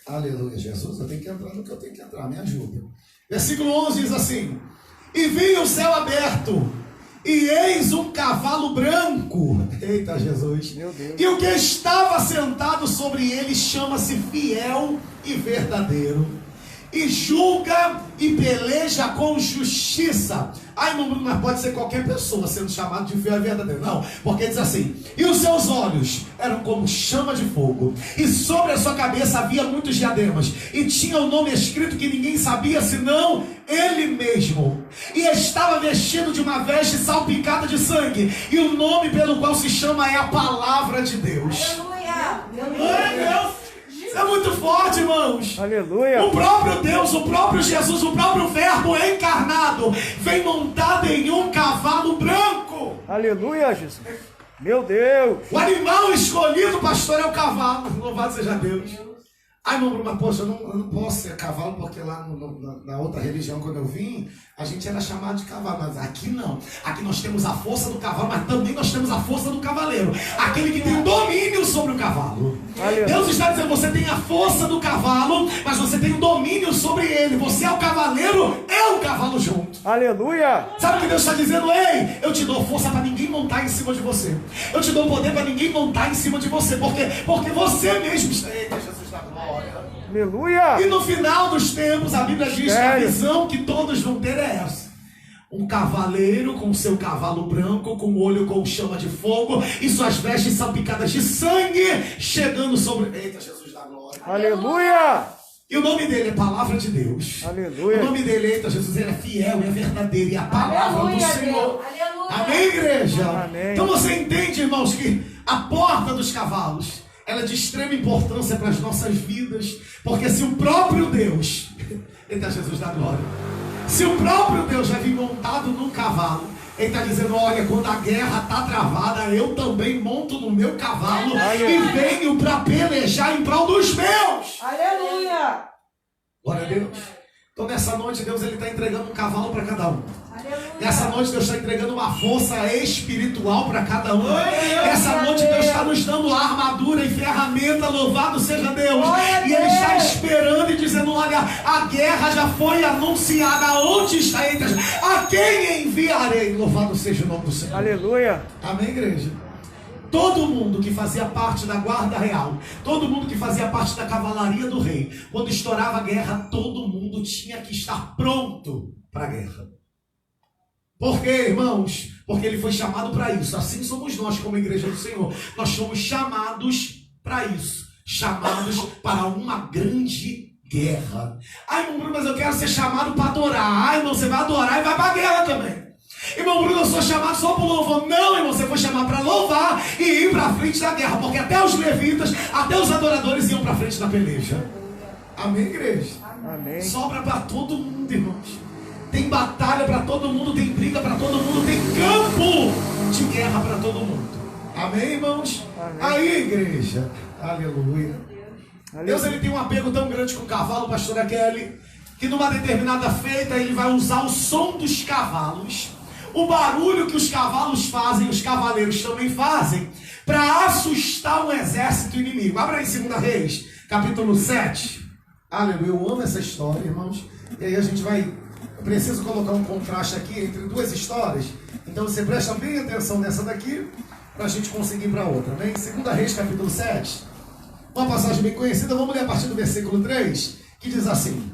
Aleluia, Jesus, eu tenho que entrar no que eu tenho que entrar, me ajuda. Versículo 11 diz assim: e vi o céu aberto, e eis um cavalo branco. Eita, Jesus.
Meu Deus.
E o que estava sentado sobre ele chama-se Fiel e Verdadeiro, e julga e peleja com justiça. Ai, irmão Bruno, mas pode ser qualquer pessoa sendo chamado de fiel e verdadeiro. Não, porque diz assim: e os seus olhos eram como chama de fogo, e sobre a sua cabeça havia muitos diademas, e tinha o nome escrito que ninguém sabia senão ele mesmo, e estava vestido de uma veste salpicada de sangue, e o nome pelo qual se chama é a Palavra de Deus.
Aleluia.
Glória a Deus.
Isso é muito forte, irmãos.
Aleluia.
O próprio Deus, o próprio Jesus, o próprio Verbo encarnado vem montado em um cavalo branco.
Aleluia, Jesus. Meu Deus.
O animal escolhido, pastor, é o cavalo. Louvado seja Deus. Ai, irmão Bruno, mas poxa, eu não posso ser cavalo, porque lá na outra religião, quando eu vim, a gente era chamado de cavalo. Mas aqui não. Aqui nós temos a força do cavalo, mas também nós temos a força do cavaleiro. Aquele que tem domínio sobre o cavalo.
Aleluia.
Deus está dizendo, você tem a força do cavalo, mas você tem o domínio sobre ele. Você é o cavaleiro, é o cavalo junto.
Aleluia.
Sabe o que Deus está dizendo? Ei, eu te dou força para ninguém montar em cima de você. Eu te dou poder para ninguém montar em cima de você. Porque você mesmo está... Eita, Jesus da glória.
Aleluia.
E no final dos tempos, a Bíblia diz que a visão que todos vão ter é essa: um cavaleiro com seu cavalo branco, com o olho com chama de fogo, e suas vestes salpicadas de sangue, chegando sobre... Eita, Jesus da glória.
Aleluia.
E o nome dele é Palavra de Deus.
Aleluia.
O nome dele, eita, Jesus, ele é fiel e é verdadeiro, e a palavra
Aleluia,
do Senhor.
Deus. Aleluia.
Amém, igreja?
Amém.
Então você entende, irmãos, que a porta dos cavalos, ela é de extrema importância para as nossas vidas, porque se o próprio Deus, eita, Jesus da glória, se o próprio Deus já vir montado num cavalo, ele está dizendo, olha, quando a guerra está travada, eu também monto no meu cavalo e venho para pelejar em prol dos meus.
Aleluia.
Glória a Deus. Então nessa noite Deus está entregando um cavalo para cada um.
Aleluia.
Nessa noite Deus está entregando uma força espiritual para cada um. Nessa noite Deus está nos dando armadura e ferramenta, louvado seja Deus. E Ele está esperando e dizendo, olha, a guerra já foi anunciada. Onde está ele? A quem enviarei? Louvado seja o nome do Senhor.
Aleluia.
Amém, igreja? Todo mundo que fazia parte da guarda real, todo mundo que fazia parte da cavalaria do rei, quando estourava a guerra, todo mundo tinha que estar pronto para a guerra. Por quê, irmãos? Porque ele foi chamado para isso. Assim somos nós como igreja do Senhor. Nós somos chamados para isso. Chamados para uma grande guerra. Ai, irmão Bruno, mas eu quero ser chamado para adorar. Ai, irmão, você vai adorar e vai para a guerra também. Irmão Bruno, eu sou chamado só para louvor. Não, irmão, você foi chamado para louvar e ir para a frente da guerra. Porque até os levitas, até os adoradores iam para a frente da peleja. Amém, igreja?
Amém.
Sobra para todo mundo, irmãos. Tem batalha para todo mundo, tem briga para todo mundo, tem campo de guerra para todo mundo. Amém, irmãos?
Amém.
Aí, igreja. Aleluia. Deus, ele tem um apego tão grande com o cavalo, pastora Kelly, que numa determinada feita ele vai usar o som dos cavalos, o barulho que os cavalos fazem, os cavaleiros também fazem, para assustar um exército inimigo. Abra aí 2 Reis, capítulo 7. Aleluia, eu amo essa história, irmãos. E aí a gente vai... Eu preciso colocar um contraste aqui entre duas histórias. Então você presta bem atenção nessa daqui, para a gente conseguir ir para outra. Né? Em 2 Reis, capítulo 7, uma passagem bem conhecida. Vamos ler a partir do versículo 3, que diz assim: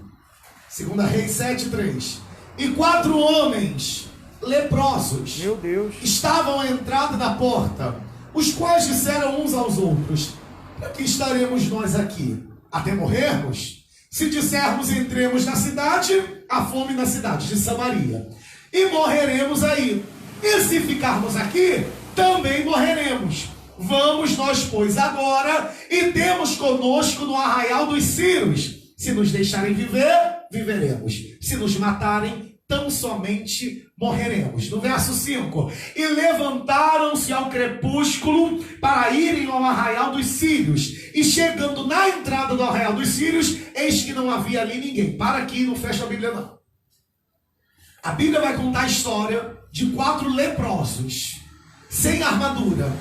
2 Reis 7:3. E 4 homens leprosos
Meu Deus.
estavam à entrada da porta, os quais disseram uns aos outros: para que estaremos nós aqui? Até morrermos? Se dissermos entremos na cidade, há fome na cidade de Samaria, e morreremos aí. E se ficarmos aqui, também morreremos. Vamos nós, pois, agora, e temos conosco no arraial dos Sírios. Se nos deixarem viver, viveremos. Se nos matarem, tão somente morreremos. No verso 5. E levantaram-se ao crepúsculo para irem ao arraial dos Sírios. E chegando na entrada do arraial dos Sírios, eis que não havia ali ninguém. Para aqui, não fecha a Bíblia não. A Bíblia vai contar a história de 4 leprosos, sem armadura,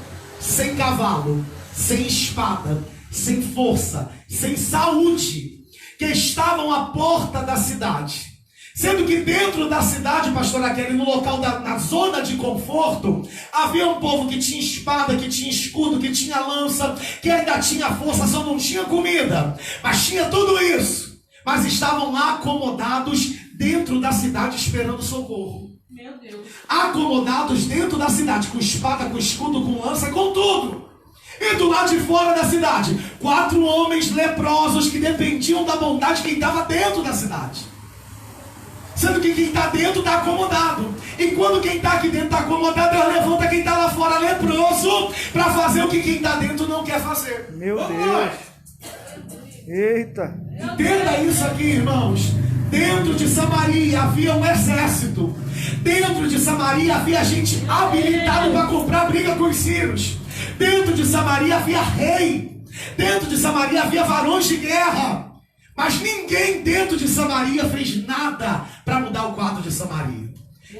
sem cavalo, sem espada, sem força, sem saúde, que estavam à porta da cidade. Sendo que dentro da cidade, pastora Kelly, no local na zona de conforto, havia um povo que tinha espada, que tinha escudo, que tinha lança, que ainda tinha força, só não tinha comida, mas tinha tudo isso. Mas estavam acomodados dentro da cidade esperando socorro.
Meu Deus.
Acomodados dentro da cidade, com espada, com escudo, com lança, com tudo. E do lado de fora da cidade, 4 homens leprosos que dependiam da bondade de quem estava dentro da cidade. Sendo que quem está dentro está acomodado. E quando quem está aqui dentro está acomodado, Deus levanta quem está lá fora leproso para fazer o que quem está dentro não quer fazer.
Meu Deus. Eita.
Entenda isso aqui, irmãos. Dentro de Samaria havia um exército. Dentro de Samaria havia gente habilitada para comprar briga com os sírios. Dentro de Samaria havia rei. Dentro de Samaria havia varões de guerra. Mas ninguém dentro de Samaria fez nada para mudar o quadro de Samaria.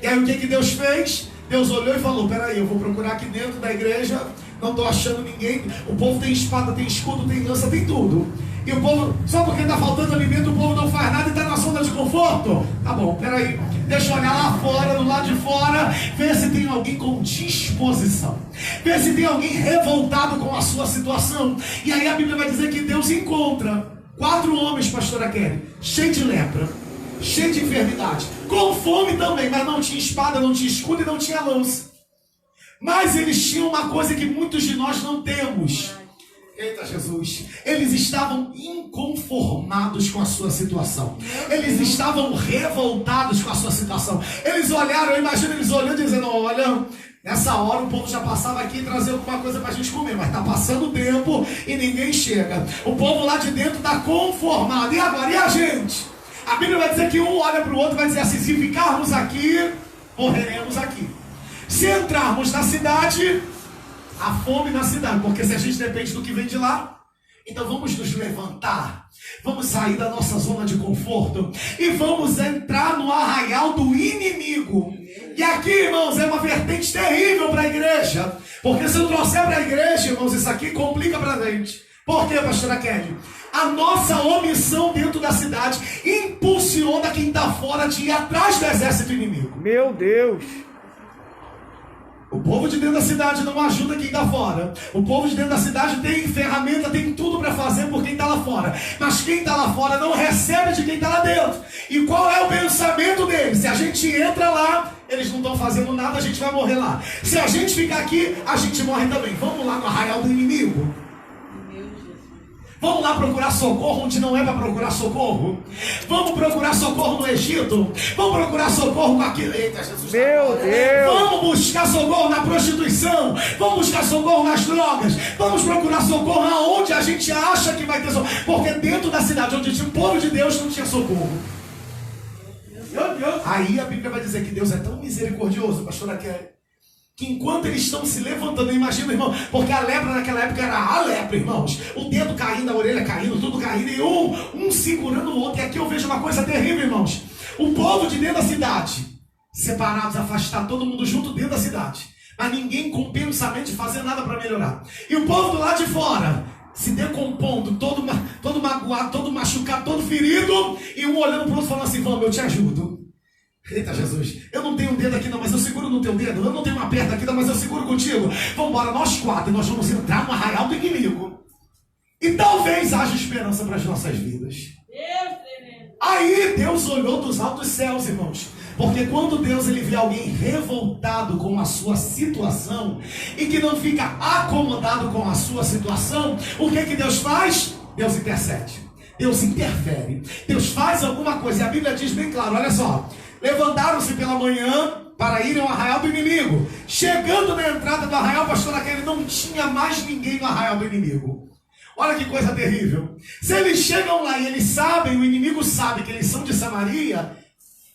E aí o que Deus fez? Deus olhou e falou: peraí, eu vou procurar aqui dentro da igreja, não estou achando ninguém. O povo tem espada, tem escudo, tem lança, tem tudo. E o povo, só porque está faltando alimento, o povo não faz nada e está na zona de conforto. Tá bom, peraí, deixa eu olhar lá fora, do lado de fora, ver se tem alguém com disposição, ver se tem alguém revoltado com a sua situação. E aí a Bíblia vai dizer que Deus encontra 4 homens, pastora Kelly, cheios de lepra, cheios de enfermidade, com fome também, mas não tinha espada, não tinha escudo e não tinha lança. Mas eles tinham uma coisa que muitos de nós não temos. Eita Jesus, eles estavam inconformados com a sua situação. Eles estavam revoltados com a sua situação. Eles olharam, eu imagino eles olhando e dizendo: olha, nessa hora o povo já passava aqui e trazia alguma coisa para a gente comer, mas está passando o tempo e ninguém chega. O povo lá de dentro está conformado. E agora? E a gente? A Bíblia vai dizer que um olha para o outro e vai dizer assim: se ficarmos aqui, morreremos aqui. Se entrarmos na cidade, há fome na cidade, porque se a gente depende do que vem de lá, então vamos nos levantar, vamos sair da nossa zona de conforto e vamos entrar no arraial do inimigo. E aqui, irmãos, é uma vertente terrível para a igreja, porque se eu trouxer para a igreja, irmãos, isso aqui complica para a gente. Por quê, pastora Kelly? A nossa omissão dentro da cidade impulsiona quem está fora de ir atrás do exército inimigo.
Meu Deus.
O povo de dentro da cidade não ajuda quem está fora. O povo de dentro da cidade tem ferramenta, tem tudo para fazer por quem está lá fora. Mas quem está lá fora não recebe de quem está lá dentro. E qual é o pensamento deles? Se a gente entra lá, eles não estão fazendo nada, a gente vai morrer lá. Se a gente ficar aqui, a gente morre também. Vamos lá no arraial do inimigo. Vamos lá procurar socorro onde não é para procurar socorro. Vamos procurar socorro no Egito. Vamos procurar socorro com aquilo. Eita, Jesus.
Meu Deus.
Vamos buscar socorro na prostituição. Vamos buscar socorro nas drogas. Vamos procurar socorro aonde a gente acha que vai ter socorro. Porque dentro da cidade onde tinha o povo de Deus não tinha socorro. Aí a Bíblia vai dizer que Deus é tão misericordioso, pastora Kelly, que enquanto eles estão se levantando, imagina, irmão, porque a lepra naquela época era a lepra, irmãos, o dedo caindo, a orelha caindo, tudo caindo, e um segurando o outro. E aqui eu vejo uma coisa terrível, irmãos: o povo de dentro da cidade, separados, afastados, todo mundo junto dentro da cidade, mas ninguém com pensamento de fazer nada para melhorar. E o povo do lado de fora, se decompondo, todo magoado, todo machucado, todo ferido, e um olhando para o outro falando assim: vamos, eu te ajudo. Eita Jesus, eu não tenho um dedo aqui não, mas eu seguro no teu dedo. Eu não tenho uma perna aqui não, mas eu seguro contigo. Vamos embora, nós 4, e nós vamos entrar no arraial do inimigo. E talvez haja esperança para as nossas vidas. Aí Deus olhou dos altos céus, irmãos. Porque quando Deus ele vê alguém revoltado com a sua situação e que não fica acomodado com a sua situação, o que Deus faz? Deus intercede. Deus interfere. Deus faz alguma coisa. E a Bíblia diz bem claro, olha só. Levantaram-se pela manhã para irem ao arraial do inimigo. Chegando na entrada do arraial, pastor Aquele, não tinha mais ninguém no arraial do inimigo. Olha que coisa terrível. Se eles chegam lá e eles sabem, o inimigo sabe que eles são de Samaria,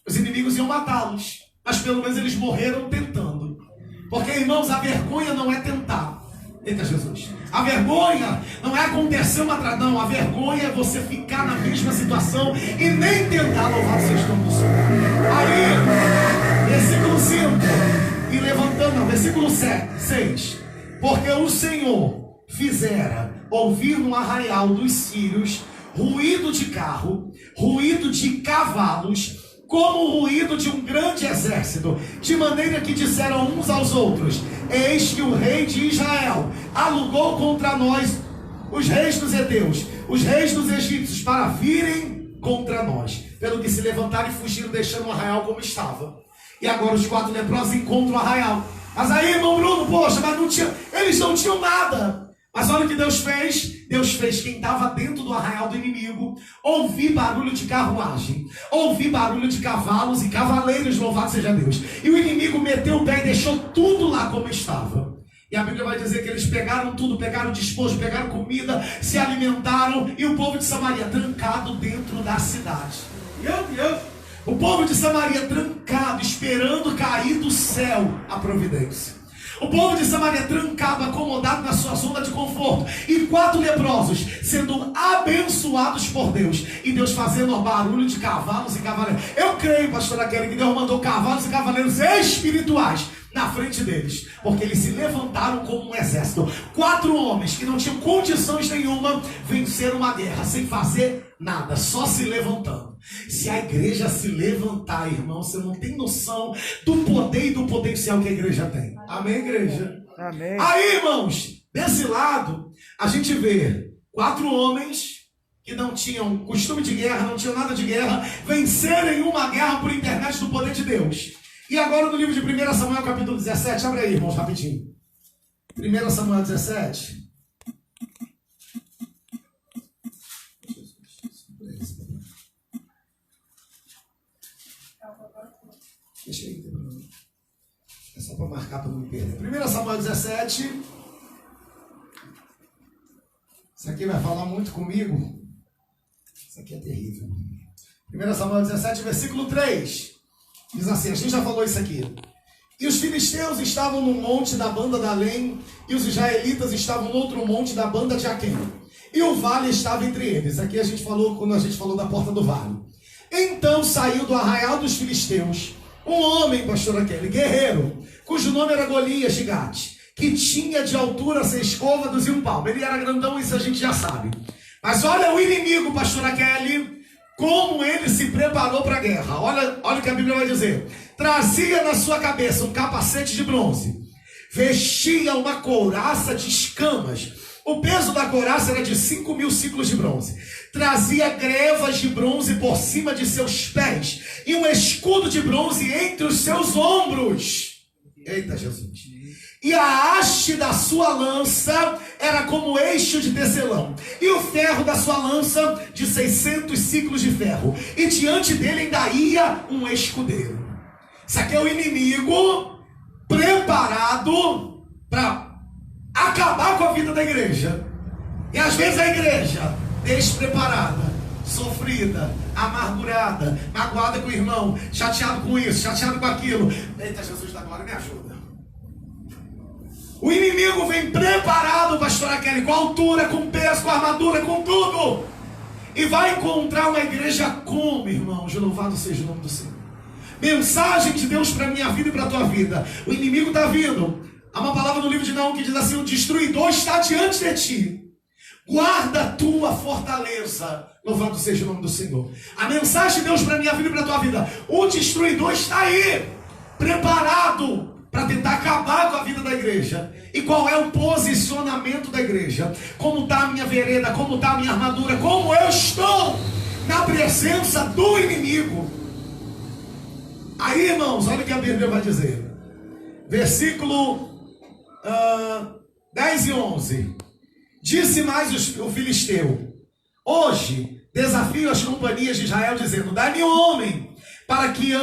os inimigos iam matá-los. Mas pelo menos eles morreram tentando. Porque, irmãos, a vergonha não é tentar. Eita Jesus. A vergonha não é acontecer uma não. A vergonha é você ficar na mesma situação e nem tentar louvar o seu nome do Senhor. Aí, versículo 5. E levantando, não, versículo 6. Porque o Senhor fizera ouvir no arraial dos sírios ruído de carro, ruído de cavalos, como o ruído de um grande exército, de maneira que disseram uns aos outros: eis que o rei de Israel alugou contra nós os reis dos heteus, os reis dos egípcios, para virem contra nós. Pelo que se levantaram e fugiram, deixando o arraial como estava. E agora os 4 leprosos encontram o arraial. Mas aí, irmão Bruno, poxa, mas não tinha, eles não tinham nada. Mas olha o que Deus fez. Deus fez quem estava dentro do arraial do inimigo ouvir barulho de carruagem, ouvir barulho de cavalos e cavaleiros, louvado seja Deus. E o inimigo meteu o pé e deixou tudo lá como estava. E a Bíblia vai dizer que eles pegaram tudo, pegaram despojo, pegaram comida, se alimentaram, e o povo de Samaria trancado dentro da cidade. Meu Deus! O povo de Samaria trancado, esperando cair do céu a providência. O povo de Samaria trancado, acomodado na sua zona de conforto. E 4 leprosos sendo abençoados por Deus. E Deus fazendo barulho de cavalos e cavaleiros. Eu creio, pastora Kelly, que Deus mandou cavalos e cavaleiros espirituais na frente deles. Porque eles se levantaram como um exército. 4 homens que não tinham condições nenhuma venceram uma guerra sem fazer nada, só se levantando. Se a igreja se levantar, irmão, você não tem noção do poder e do potencial que a igreja tem. Amém, igreja?
Amém.
Aí, irmãos, desse lado, a gente vê 4 homens que não tinham costume de guerra, não tinham nada de guerra, vencerem uma guerra por intermédio do poder de Deus. E agora no livro de 1 Samuel, capítulo 17, abre aí, irmãos, rapidinho. 1 Samuel 17. Deixa aí, é só para marcar para não me perder. 1 Samuel 17. Isso aqui vai falar muito comigo. Isso aqui é terrível. 1 Samuel 17, versículo 3. Diz assim, a gente já falou isso aqui. E os filisteus estavam no monte da banda de Além, e os israelitas estavam no outro monte da banda de Aquém. E o vale estava entre eles. Aqui a gente falou, quando a gente falou da porta do vale. Então saiu do arraial dos filisteus um homem, pastor aquele, guerreiro, cujo nome era Golias de Gate, que tinha de altura 6 côvados e 1 palmo. Ele era grandão, isso a gente já sabe. Mas olha o inimigo, pastor aquele, como ele se preparou para a guerra. Olha o que a Bíblia vai dizer. Trazia na sua cabeça um capacete de bronze, vestia uma couraça de escamas. O peso da couraça era de 5.000 ciclos de bronze. Trazia grevas de bronze por cima de seus pés e um escudo de bronze entre os seus ombros. Eita Jesus! E a haste da sua lança era como eixo de tecelão, e o ferro da sua lança de 600 ciclos de ferro. E diante dele ainda ia um escudeiro. Isso aqui é o inimigo preparado para acabar com a vida da igreja. E às vezes a igreja despreparada, sofrida, amargurada, magoada com o irmão, chateado com isso, chateado com aquilo. Eita Jesus da glória, me ajuda. O inimigo vem preparado, pastor Kelly, com altura, com peso, com armadura, com tudo. E vai encontrar uma igreja como, irmãos? Louvado seja o nome do Senhor. Mensagem de Deus para a minha vida e para a tua vida. O inimigo está vindo. Há uma palavra no livro de Naum que diz assim: o destruidor está diante de ti. Guarda a tua fortaleza. Louvado seja o nome do Senhor. A mensagem de Deus para a minha vida e para a tua vida: o destruidor está aí, preparado para tentar acabar com a vida da igreja. E qual é o posicionamento da igreja? Como está a minha vereda? Como está a minha armadura? Como eu estou? na presença do inimigo. Aí, irmãos, olha o que a Bíblia vai dizer. Versículo 10 e 11. Disse mais o filisteu: hoje desafio as companhias de Israel, dizendo: dá-me um homem, para que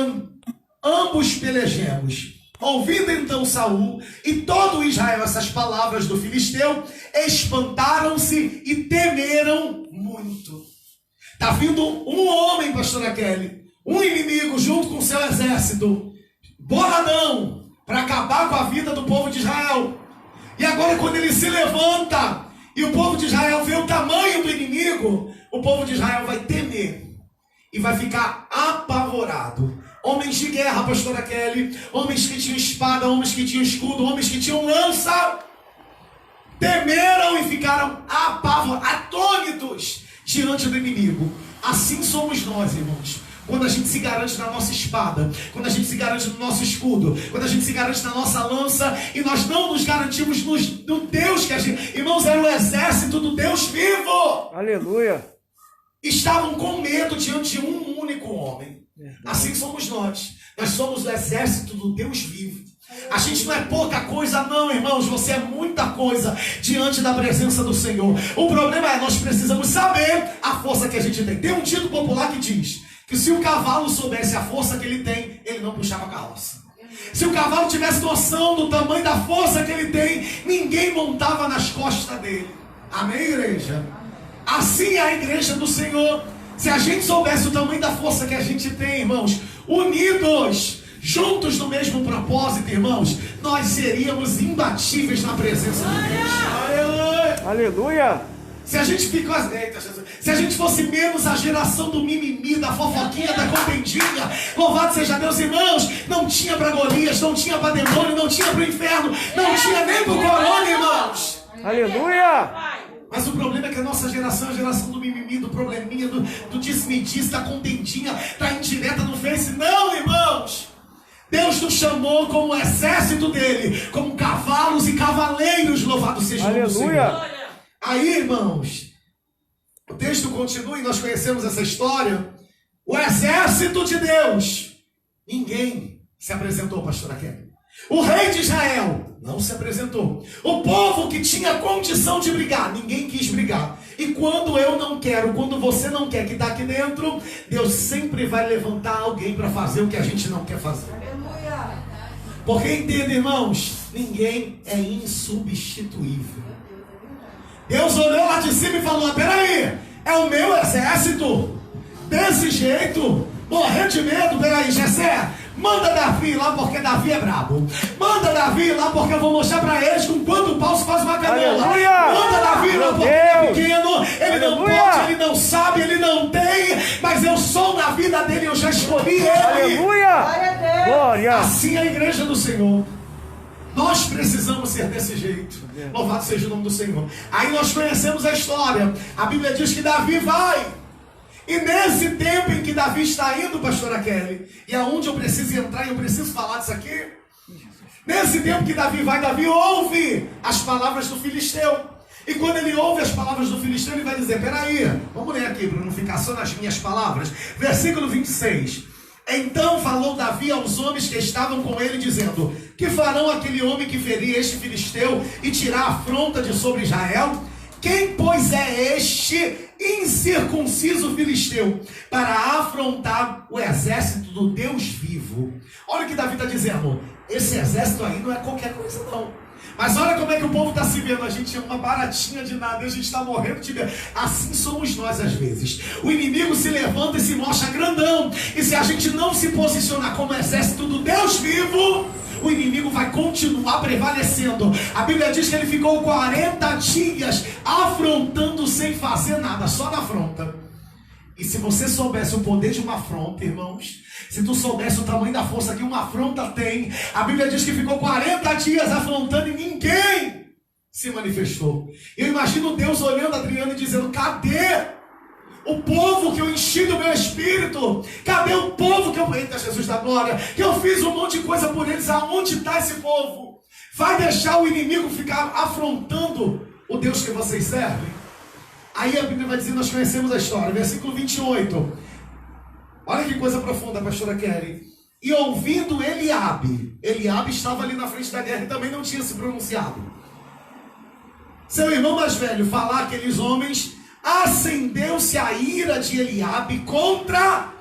ambos pelejemos. Ouvindo então Saul e todo Israel essas palavras do filisteu, espantaram-se e temeram muito. Está vindo um homem, pastora Kelly, um inimigo junto com seu exército, boladão, para acabar com a vida do povo de Israel. E agora, quando ele se levanta e o povo de Israel vê o tamanho do inimigo, o povo de Israel vai temer e vai ficar apavorado. Homens de guerra, pastora Kelly, homens que tinham espada, homens que tinham escudo, homens que tinham lança, temeram e ficaram apavorados, atônitos diante do inimigo. Assim somos nós, irmãos. Quando a gente se garante na nossa espada, quando a gente se garante no nosso escudo, quando a gente se garante na nossa lança, e nós não nos garantimos no Deus que a gente... Irmãos, era o exército do Deus vivo.
Aleluia.
Estavam com medo diante de um único homem. Assim somos nós. Nós somos o exército do Deus vivo. A gente não é pouca coisa não, irmãos. Você é muita coisa diante da presença do Senhor. O problema é nós precisamos saber a força que a gente tem. Tem um título popular que diz que se o cavalo soubesse a força que ele tem, ele não puxava a carroça. Se o cavalo tivesse noção do tamanho da força que ele tem, ninguém montava nas costas dele. Amém, igreja? Assim é a igreja do Senhor. Se a gente soubesse o tamanho da força que a gente tem, irmãos, unidos, juntos no mesmo propósito, irmãos, nós seríamos imbatíveis na presença de Deus. Aleluia!
Aleluia!
Se a gente se a gente fosse menos a geração do mimimi, da fofoquinha, da contendinha, louvado seja Deus, irmãos, não tinha para Golias, não tinha para demônio, não tinha para o inferno, não tinha nem para o corona, irmãos.
Aleluia!
Mas o problema é que a nossa geração é a geração do mimimi, do probleminha, do disse-me-disse, da contendinha, da indireta no Face. Não, irmãos! Deus nos chamou como exército dele, como cavalos e cavaleiros, louvado seja o nome do Senhor. Aí, irmãos, o texto continua e nós conhecemos essa história. O exército de Deus, ninguém se apresentou, pastora Kelly. O rei de Israel não se apresentou. O povo que tinha condição de brigar, ninguém quis brigar. E quando eu não quero, quando você não quer que está aqui dentro, Deus sempre vai levantar alguém para fazer o que a gente não quer fazer. Porque entenda, irmãos, ninguém é insubstituível. Deus olhou lá de cima e falou: peraí, é o meu exército, desse jeito, morrendo de medo. Peraí, Jessé, manda Davi lá porque Davi é brabo. Manda Davi lá porque eu vou mostrar para eles com quanto o pau se faz uma canoa. Manda Davi lá porque ele é pequeno, ele não pode, ele não sabe, ele não tem, mas eu sou na vida dele, eu já escolhi ele.
Aleluia! Glória!
Assim é a igreja do Senhor. Nós precisamos ser desse jeito. Louvado seja o nome do Senhor. Aí nós conhecemos a história. A Bíblia diz que Davi vai. E nesse tempo em que Davi está indo, pastora Kelly, e aonde eu preciso entrar e eu preciso falar disso aqui, nesse tempo que Davi vai, Davi ouve as palavras do filisteu. E quando ele ouve as palavras do filisteu, ele vai dizer: peraí, vamos ler aqui para não ficar só nas minhas palavras. Versículo 26. Então falou Davi aos homens que estavam com ele, dizendo: que farão aquele homem que ferir este filisteu e tirar a afronta de sobre Israel? Quem, pois, é este incircunciso filisteu para afrontar o exército do Deus vivo? Olha o que Davi está dizendo. Esse exército aí não é qualquer coisa não. Mas olha como é que o povo está se vendo. A gente é uma baratinha de nada, a gente está morrendo de medo. Assim somos nós às vezes. O inimigo se levanta e se mostra grandão. E se a gente não se posicionar como exército do Deus vivo, o inimigo vai continuar prevalecendo. A Bíblia diz que ele ficou 40 dias afrontando sem fazer nada, só na afronta. E se você soubesse o poder de uma afronta, irmãos, se tu soubesse o tamanho da força que uma afronta tem, a Bíblia diz que ficou 40 dias afrontando e ninguém se manifestou. Eu imagino Deus olhando Adriano e dizendo: cadê o povo que eu enchi do meu espírito? Cadê o povo que eu... Eita, Jesus da glória, que eu fiz um monte de coisa por eles. Aonde está esse povo? Vai deixar o inimigo ficar afrontando o Deus que vocês servem? Aí a Bíblia vai dizer, nós conhecemos a história, versículo 28. Olha que coisa profunda, pastora Kelly. E ouvindo Eliabe estava ali na frente da guerra e também não tinha se pronunciado. Seu irmão mais velho falar aqueles homens, acendeu-se a ira de Eliabe contra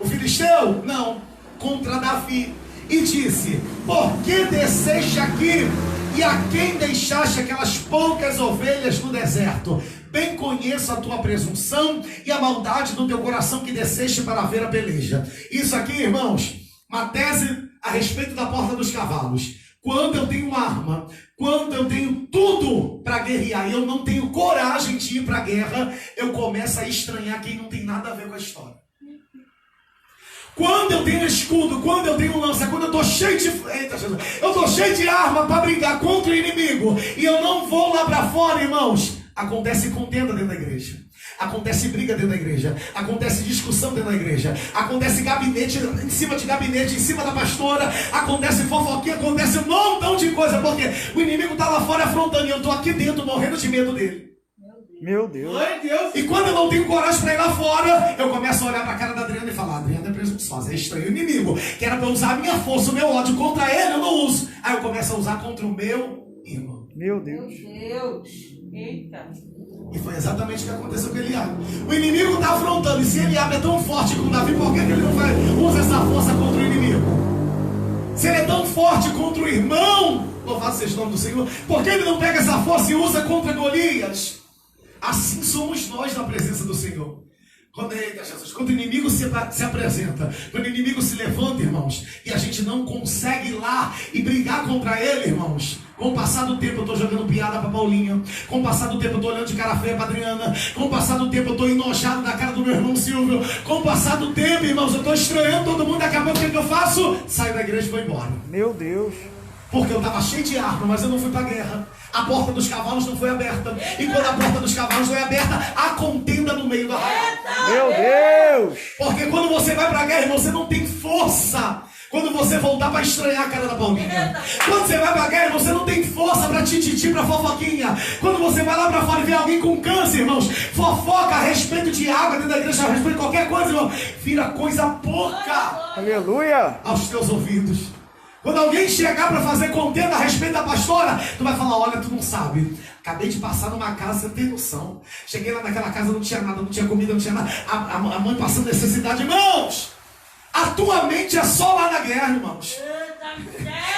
o filisteu? Não, contra Davi. E disse, por que desceste aqui? E a quem deixaste aquelas poucas ovelhas no deserto? Bem conheço a tua presunção e a maldade do teu coração que desceste para ver a peleja. Isso aqui, irmãos, uma tese a respeito da porta dos cavalos. Quando eu tenho arma, quando eu tenho tudo para guerrear e eu não tenho coragem de ir para a guerra, eu começo a estranhar quem não tem nada a ver com a história. Quando eu tenho escudo, quando eu tenho lança, quando eu estou cheio de... Eita, Jesus, eu estou cheio de arma para brigar contra o inimigo e eu não vou lá para fora, irmãos. Acontece contenda dentro da igreja. Acontece briga dentro da igreja. Acontece discussão dentro da igreja. Acontece gabinete em cima de gabinete, em cima da pastora. Acontece fofoquinha, acontece um montão de coisa. Porque o inimigo está lá fora afrontando e eu estou aqui dentro morrendo de medo dele.
Meu Deus.
Glória a Deus.
E quando eu não tenho coragem para ir lá fora, eu começo a olhar para a cara da Adriana e falar, Adriana é presunçosa, é estranho o inimigo. Que era para eu usar a minha força, o meu ódio contra ele, eu não uso. Aí eu começo a usar contra o meu irmão.
Meu Deus.
Meu Deus. Eita.
E foi exatamente o que aconteceu com Eliabe. O inimigo está afrontando. E se Eliabe é tão forte como Davi, por que ele não usa essa força contra o inimigo? Se ele é tão forte contra o irmão, louvado seja o nome do Senhor, por que ele não pega essa força e usa contra Golias? Assim somos nós na presença do Senhor. Quando o inimigo se apresenta, quando o inimigo se levanta, irmãos, e a gente não consegue ir lá e brigar contra ele, irmãos. Com o passar do tempo eu estou jogando piada para Paulinha. Com o passar do tempo eu estou olhando de cara feia para Adriana. Com o passar do tempo eu estou enojado da cara do meu irmão Silvio. Com o passar do tempo, irmãos, eu estou estranhando todo mundo. Daqui a pouco o que eu faço? Saio da igreja e vou embora.
Meu Deus.
Porque eu estava cheio de arma, mas eu não fui para a guerra. A porta dos cavalos não foi aberta. E quando a porta dos cavalos foi aberta, há contenda no meio da raiva.
Meu Deus.
Porque quando você vai para a guerra, você não tem força. Quando você voltar para estranhar a cara da Paulinha. Quando você vai para a guerra, você não tem força para tititi, para fofoquinha. Quando você vai lá para fora e vê alguém com câncer, irmãos, fofoca a respeito de água dentro da igreja, a respeito de qualquer coisa, irmão, vira coisa pouca
Aleluia.
aos teus ouvidos. Quando alguém chegar para fazer contenda a respeito da pastora, tu vai falar, olha, tu não sabe. Acabei de passar numa casa, você não tem noção. Cheguei lá naquela casa, não tinha nada, não tinha comida, não tinha nada. A mãe passando necessidade. Irmãos, a tua mente é só lá na guerra, irmãos.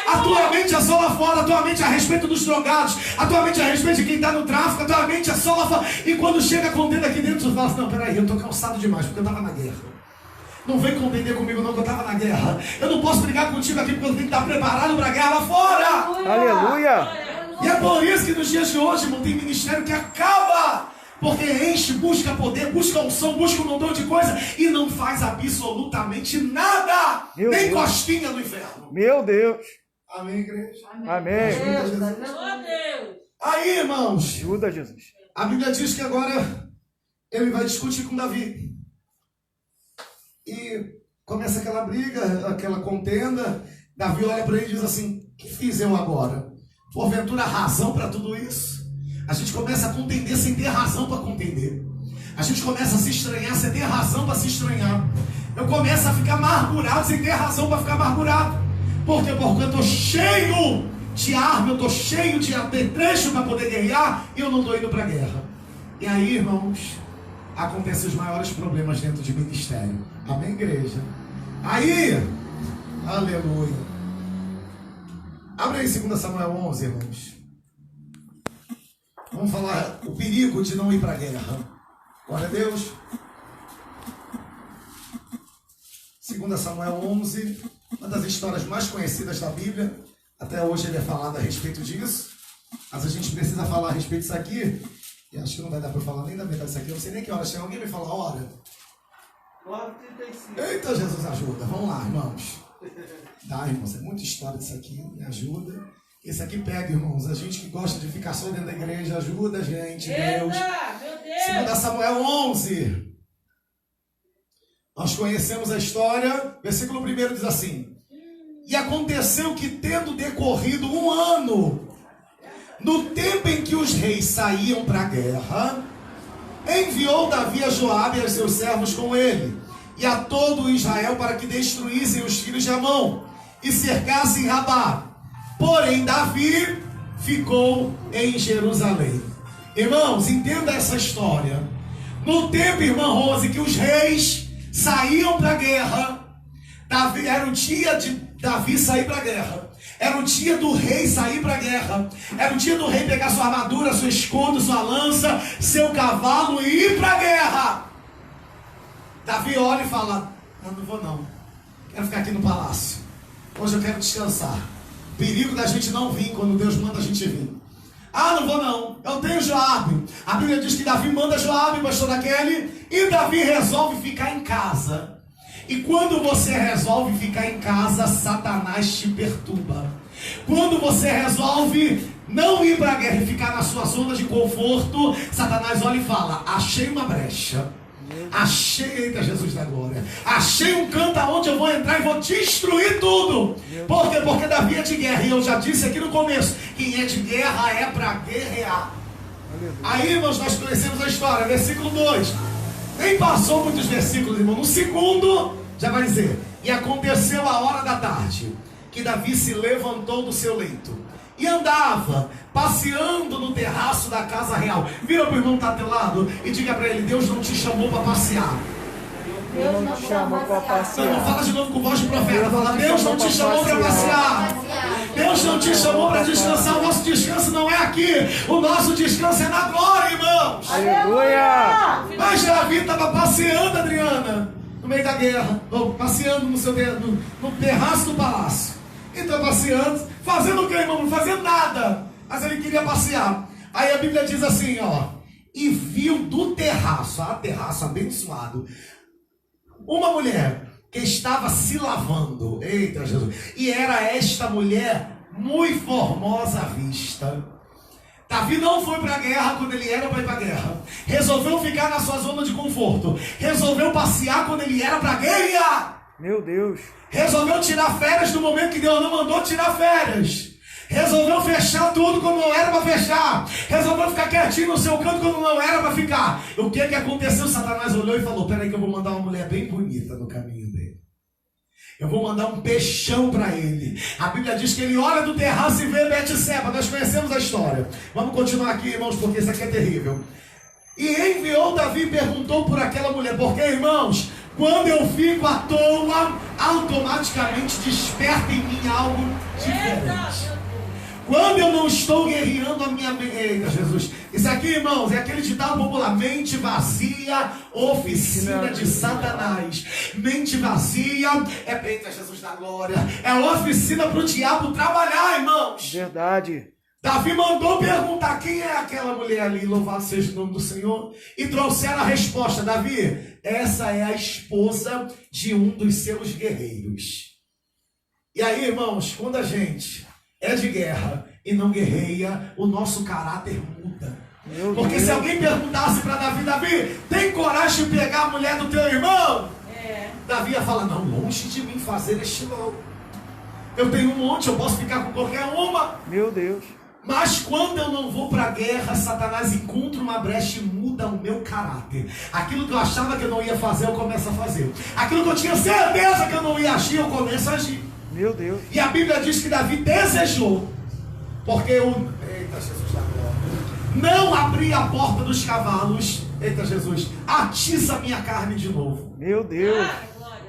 A tua mente é só lá fora, a tua mente é a respeito dos drogados, a tua mente é a respeito de quem está no tráfico, a tua mente é só lá fora. E quando chega a contenda aqui dentro, tu fala assim, não, peraí, eu estou cansado demais, porque eu estava na guerra. Não vem contender comigo não, que eu estava na guerra. Eu não posso brigar contigo aqui, porque eu tenho que estar preparado para a guerra lá fora.
Aleluia.
E é por isso que nos dias de hoje, irmão, tem ministério que acaba. Porque enche, busca poder, busca unção, busca um montão de coisa e não faz absolutamente nada.
Meu
nem
Deus.
costinha no inferno.
Meu Deus.
Amém, igreja?
Amém.
Meu Deus.
Aí, irmãos,
Ajuda, Jesus.
a Bíblia diz que agora ele vai discutir com Davi. E começa aquela briga, aquela contenda. Davi olha para ele e diz assim, o que fiz eu agora? Porventura razão para tudo isso? A gente começa a contender sem ter razão para contender. A gente começa a se estranhar sem ter razão para se estranhar. Eu começo a ficar amargurado sem ter razão para ficar amargurado. Por quê? Porque eu estou cheio de arma, eu estou cheio de apetrecho para poder guerrear e eu não estou indo para a guerra. E aí, irmãos, acontecem os maiores problemas dentro de ministério. Amém, igreja? Aí, aleluia. Abre aí 2 Samuel 11, irmãos. Vamos falar o perigo de não ir para a guerra. Glória a Deus. 2 Samuel 11, uma das histórias mais conhecidas da Bíblia. Até hoje ele é falado a respeito disso. Mas a gente precisa falar a respeito disso aqui. E acho que não vai dar para falar nem da metade disso aqui. Eu não sei nem que hora chega. Alguém me fala a hora?
9h35.
Eita, Jesus, ajuda. Vamos lá, irmãos. Tá, irmãos, é muita história disso aqui. Me ajuda. Esse aqui pega, irmãos. A gente que gosta de ficar só dentro da igreja, ajuda a gente, Deus.
Meu Deus.
2 Samuel 11. Nós conhecemos a história. Versículo 1 diz assim: e aconteceu que, tendo decorrido 1 ano, no tempo em que os reis saíam para a guerra, enviou Davi a Joabe e a seus servos com ele, e a todo Israel, para que destruíssem os filhos de Amon, e cercassem Rabá. Porém, Davi ficou em Jerusalém. Irmãos, entenda essa história. No tempo, irmã Rose, que os reis saíam para a guerra, era o dia de Davi sair para a guerra. Era o dia do rei sair para a guerra. Era o dia do rei pegar sua armadura, seu escudo, sua lança, seu cavalo e ir para a guerra. Davi olha e fala: não vou não. Quero ficar aqui no palácio. Hoje eu quero descansar. Perigo da gente não vir quando Deus manda a gente vir. Não vou não. Eu tenho Joabe. A Bíblia diz que Davi manda Joabe, pastor Kelly, e Davi resolve ficar em casa. E quando você resolve ficar em casa, Satanás te perturba. Quando você resolve não ir para a guerra e ficar na sua zona de conforto, Satanás olha e fala: achei uma brecha. Achei, eita Jesus da glória, achei um canto aonde eu vou entrar e vou destruir tudo. Por quê? Porque Davi é de guerra. E eu já disse aqui no começo: quem é de guerra é para guerrear. Aí, irmãos, nós conhecemos a história. Versículo 2. Nem passou muitos versículos, irmão. No segundo, já vai dizer: e aconteceu a hora da tarde, que Davi se levantou do seu leito e andava passeando no terraço da casa real. Vira para o irmão que está ao teu lado e diga para ele: Deus não te chamou para passear.
Deus não te chamou para passear.
Não, fala de novo com voz de profeta. Fala: Deus não te chamou para passear. Deus não te chamou para descansar. O nosso descanso não é aqui. O nosso descanso é na glória, irmãos.
Aleluia.
Mas Davi estava passeando, Adriana, no meio da guerra, ou passeando no terraço do palácio. Então passeando, fazendo o que, irmão? Não fazendo nada. Mas ele queria passear. Aí a Bíblia diz assim, e viu do terraço abençoado, uma mulher que estava se lavando. Eita Jesus. E era esta mulher muito formosa à vista. Davi não foi para a guerra quando ele era para ir para a guerra. Resolveu ficar na sua zona de conforto. Resolveu passear quando ele era para guerrear.
Meu Deus.
Resolveu tirar férias no momento que Deus não mandou tirar férias. Resolveu fechar tudo quando não era para fechar. Resolveu ficar quietinho no seu canto quando não era para ficar. O que aconteceu? Satanás olhou e falou: peraí que eu vou mandar uma mulher bem bonita no caminho dele. Eu vou mandar um peixão para ele. A Bíblia diz que ele olha do terraço e vê Betseba. Nós conhecemos a história. Vamos continuar aqui, irmãos, porque isso aqui é terrível. E enviou Davi e perguntou por aquela mulher. Porque, irmãos, quando eu fico à toa, automaticamente desperta em mim algo diferente. Quando eu não estou guerreando a minha mente. Eita Jesus. Isso aqui, irmãos, é aquele ditado popular: mente vazia, oficina de Satanás. Mente vazia eita Jesus da glória, é oficina para o diabo trabalhar, irmãos.
Verdade.
Davi mandou perguntar: quem é aquela mulher ali? Louvado seja o nome do Senhor. E trouxeram a resposta: Davi, essa é a esposa de um dos seus guerreiros. E aí, irmãos, quando a gente é de guerra e não guerreia, o nosso caráter muda. Porque se alguém perguntasse para Davi: Davi, tem coragem de pegar a mulher do teu irmão? Davi ia falar: não, longe de mim fazer este mal. Eu tenho um monte, eu posso ficar com qualquer uma.
Meu Deus.
Mas quando eu não vou para a guerra, Satanás encontra uma brecha e muda o meu caráter. Aquilo que eu achava que eu não ia fazer, eu começo a fazer. Aquilo que eu tinha certeza que eu não ia agir, eu começo a agir.
Meu Deus.
E a Bíblia diz que Davi desejou, porque eita Jesus da glória, não abri a porta dos cavalos. Eita Jesus, atiça a minha carne de novo.
Meu Deus.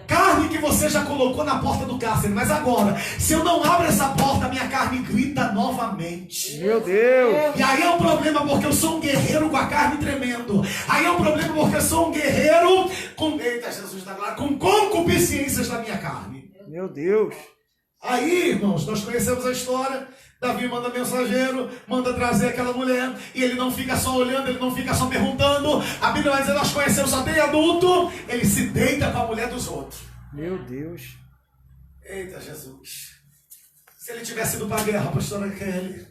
Carne que você já colocou na porta do cárcere. Mas agora, se eu não abro essa porta, minha carne grita novamente.
Meu Deus.
E aí é um problema, porque eu sou um guerreiro com a carne tremendo. Aí é um problema, porque eu sou um guerreiro com, eita Jesus da glória, com concupiscências da minha carne.
Meu Deus.
Aí, irmãos, nós conhecemos a história. Davi manda mensageiro, manda trazer aquela mulher, e ele não fica só olhando, ele não fica só perguntando. A Bíblia vai dizer: nós conhecemos só tem adulto. Ele se deita com a mulher dos outros.
Meu Deus.
Eita Jesus. Se ele tivesse ido para a guerra, pastora Kelly,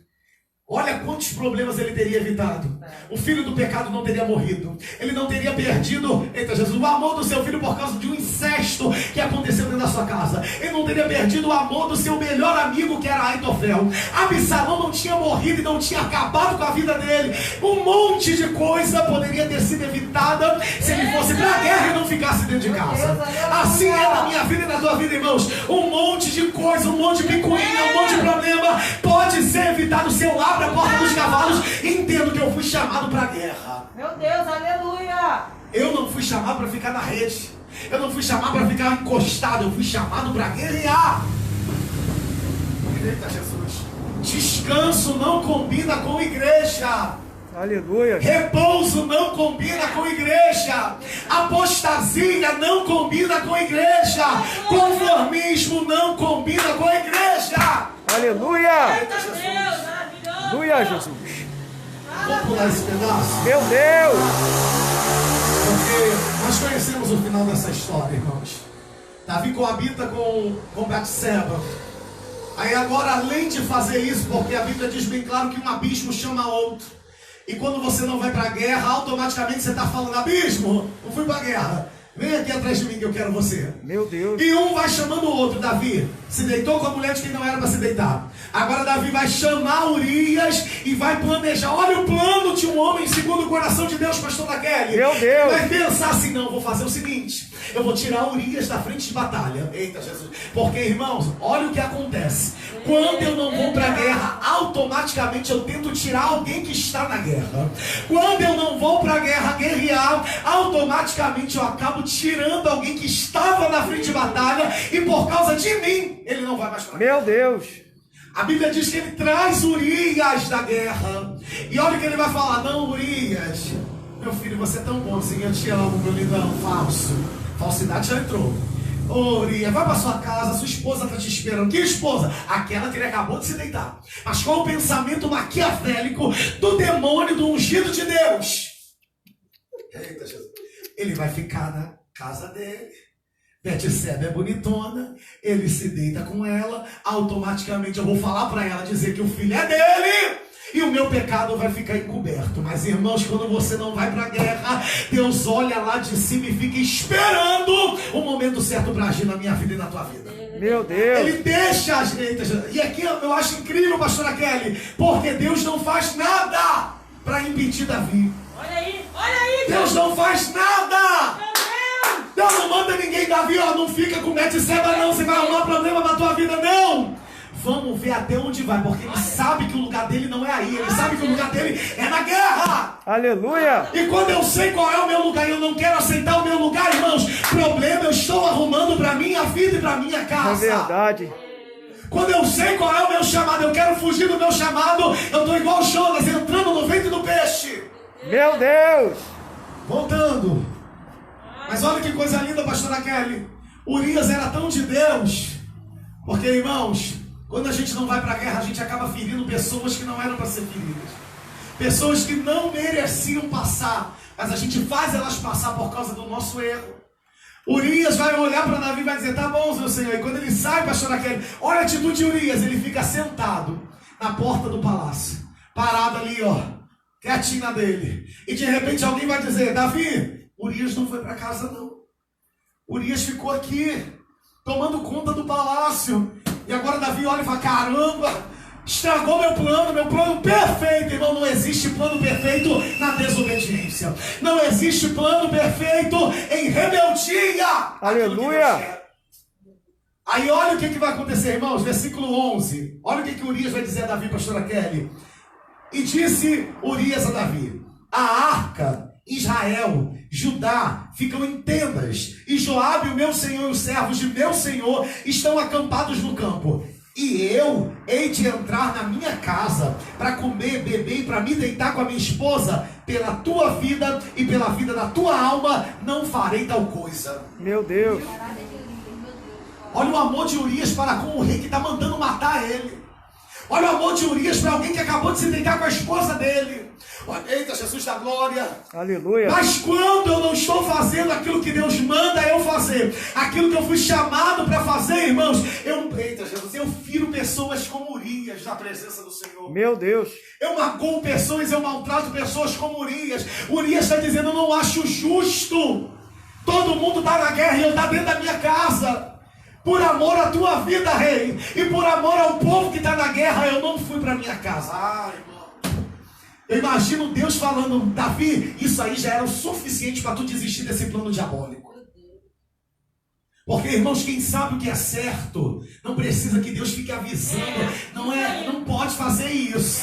Olha quantos problemas ele teria evitado. O filho do pecado não teria morrido. Ele não teria perdido, eita Jesus, o amor do seu filho por causa de um incesto que aconteceu dentro da sua casa. Ele não teria perdido o amor do seu melhor amigo, que era Aitofel. Absalão não tinha morrido e não tinha acabado com a vida dele. Um monte de coisa poderia ter sido evitada se ele fosse para a guerra e não ficasse dentro de casa. Assim é na minha vida e na tua vida, irmãos. Um monte de coisa, um monte de picuinha, um monte de problema pode ser evitado se eu abro a porta dos cavalos e entendo que eu fui chamado para a guerra.
Meu Deus, aleluia!
Eu não fui chamado para ficar na rede. Eu não fui chamado para ficar encostado. Eu fui chamado para guerrear. Eita Jesus. Descanso não combina com igreja.
Aleluia.
Repouso não combina com igreja. Apostasia não combina com igreja. Conformismo não combina com a igreja.
Aleluia.
Eita Deus, maravilhoso!
Aleluia, Jesus.
Vamos pular esse pedaço?
Meu Deus.
Porque nós conhecemos o final dessa história, irmãos. Davi coabita com Batseba. Aí agora, além de fazer isso, porque a Bíblia diz bem claro que um abismo chama outro. E quando você não vai para a guerra, automaticamente você está falando: abismo, não fui para a guerra. Vem aqui atrás de mim que eu quero você.
Meu Deus.
E um vai chamando o outro. Davi se deitou com a mulher de quem não era para se deitar. Agora Davi vai chamar Urias e vai planejar. Olha o plano de um homem segundo o coração de Deus, pastor Kelly.
Meu Deus.
Vai pensar assim: não, vou fazer o seguinte. Eu vou tirar Urias da frente de batalha. Eita Jesus. Porque, irmãos, olha o que acontece. Quando eu não vou para a guerra, automaticamente eu tento tirar alguém que está na guerra. Quando eu não vou para a guerra guerrear, automaticamente eu acabo tirando alguém que estava na frente de batalha. E por causa de mim, ele não vai mais para a guerra.
Meu Deus.
A Bíblia diz que ele traz Urias da guerra. E olha o que ele vai falar: não, Urias, meu filho, você é tão bonzinho, eu te amo, meu lindão. Falso. Falsidade já entrou. Ô, Urias, vai para sua casa, sua esposa está te esperando. Que esposa? Aquela que ele acabou de se deitar. Mas qual o pensamento maquiavélico do demônio, do ungido de Deus? Eita, Jesus. Ele vai ficar na casa dele. Betseba é bonitona, ele se deita com ela, automaticamente eu vou falar para ela, dizer que o filho é dele, e o meu pecado vai ficar encoberto. Mas, irmãos, quando você não vai para a guerra, Deus olha lá de cima e fica esperando o momento certo para agir na minha vida e na tua vida.
Meu Deus.
Ele deixa as letras. E aqui eu acho incrível, pastora Kelly, porque Deus não faz nada para impedir Davi.
Olha aí,
Deus não faz nada. Deus não manda ninguém, Davi, ó, não fica com Betseba não, você vai arrumar problema na tua vida, não. Vamos ver até onde vai, porque ele sabe que o lugar dele não é aí, ele sabe que o lugar dele é na guerra.
Aleluia.
E quando eu sei qual é o meu lugar e eu não quero aceitar o meu lugar, irmãos, problema eu estou arrumando para minha vida e para minha casa.
É verdade.
Quando eu sei qual é o meu chamado, eu quero fugir do meu chamado, eu estou igual Jonas, entrando no ventre do peixe.
Meu Deus.
Voltando. Mas olha que coisa linda, pastora Kelly. Urias era tão de Deus. Porque, irmãos, quando a gente não vai para a guerra, a gente acaba ferindo pessoas que não eram para ser feridas. Pessoas que não mereciam passar, mas a gente faz elas passar por causa do nosso erro. Urias vai olhar para Davi e vai dizer: tá bom, meu senhor. E quando ele sai, pastora Kelly, olha a atitude de Urias. Ele fica sentado na porta do palácio, parado ali, ó, quietinho dele. E de repente alguém vai dizer: Davi, Urias não foi para casa não. Urias ficou aqui, tomando conta do palácio. E agora Davi olha e fala: caramba, estragou meu plano perfeito. Irmão, não existe plano perfeito na desobediência. Não existe plano perfeito em rebeldia.
Aleluia.
Aí olha o que vai acontecer, irmãos, versículo 11. Olha o que Urias vai dizer a Davi, pastora Kelly. E disse Urias a Davi: a arca, Israel, Judá ficam em tendas, e Joabe, o meu senhor, e os servos de meu senhor estão acampados no campo. E eu hei de entrar na minha casa para comer, beber e para me deitar com a minha esposa. Pela tua vida e pela vida da tua alma não farei tal coisa.
Meu Deus.
Olha o amor de Urias para com o rei que está mandando matar ele. Olha o amor de Urias para alguém que acabou de se deitar com a esposa dele. Eita, Jesus da glória.
Aleluia.
Mas quando eu não estou fazendo aquilo que Deus manda eu fazer, aquilo que eu fui chamado para fazer, irmãos, eita, Jesus, eu firo pessoas como Urias na presença do Senhor.
Meu Deus.
Eu macoo pessoas, eu maltrato pessoas como Urias. Urias está dizendo, eu não acho justo. Todo mundo está na guerra e eu estou dentro da minha casa. Por amor à tua vida, rei, e por amor ao povo que está na guerra, eu não fui para minha casa. Irmão. Eu imagino Deus falando, Davi, isso aí já era o suficiente para tu desistir desse plano diabólico. Porque, irmãos, quem sabe o que é certo, não precisa que Deus fique avisando. Não pode fazer isso.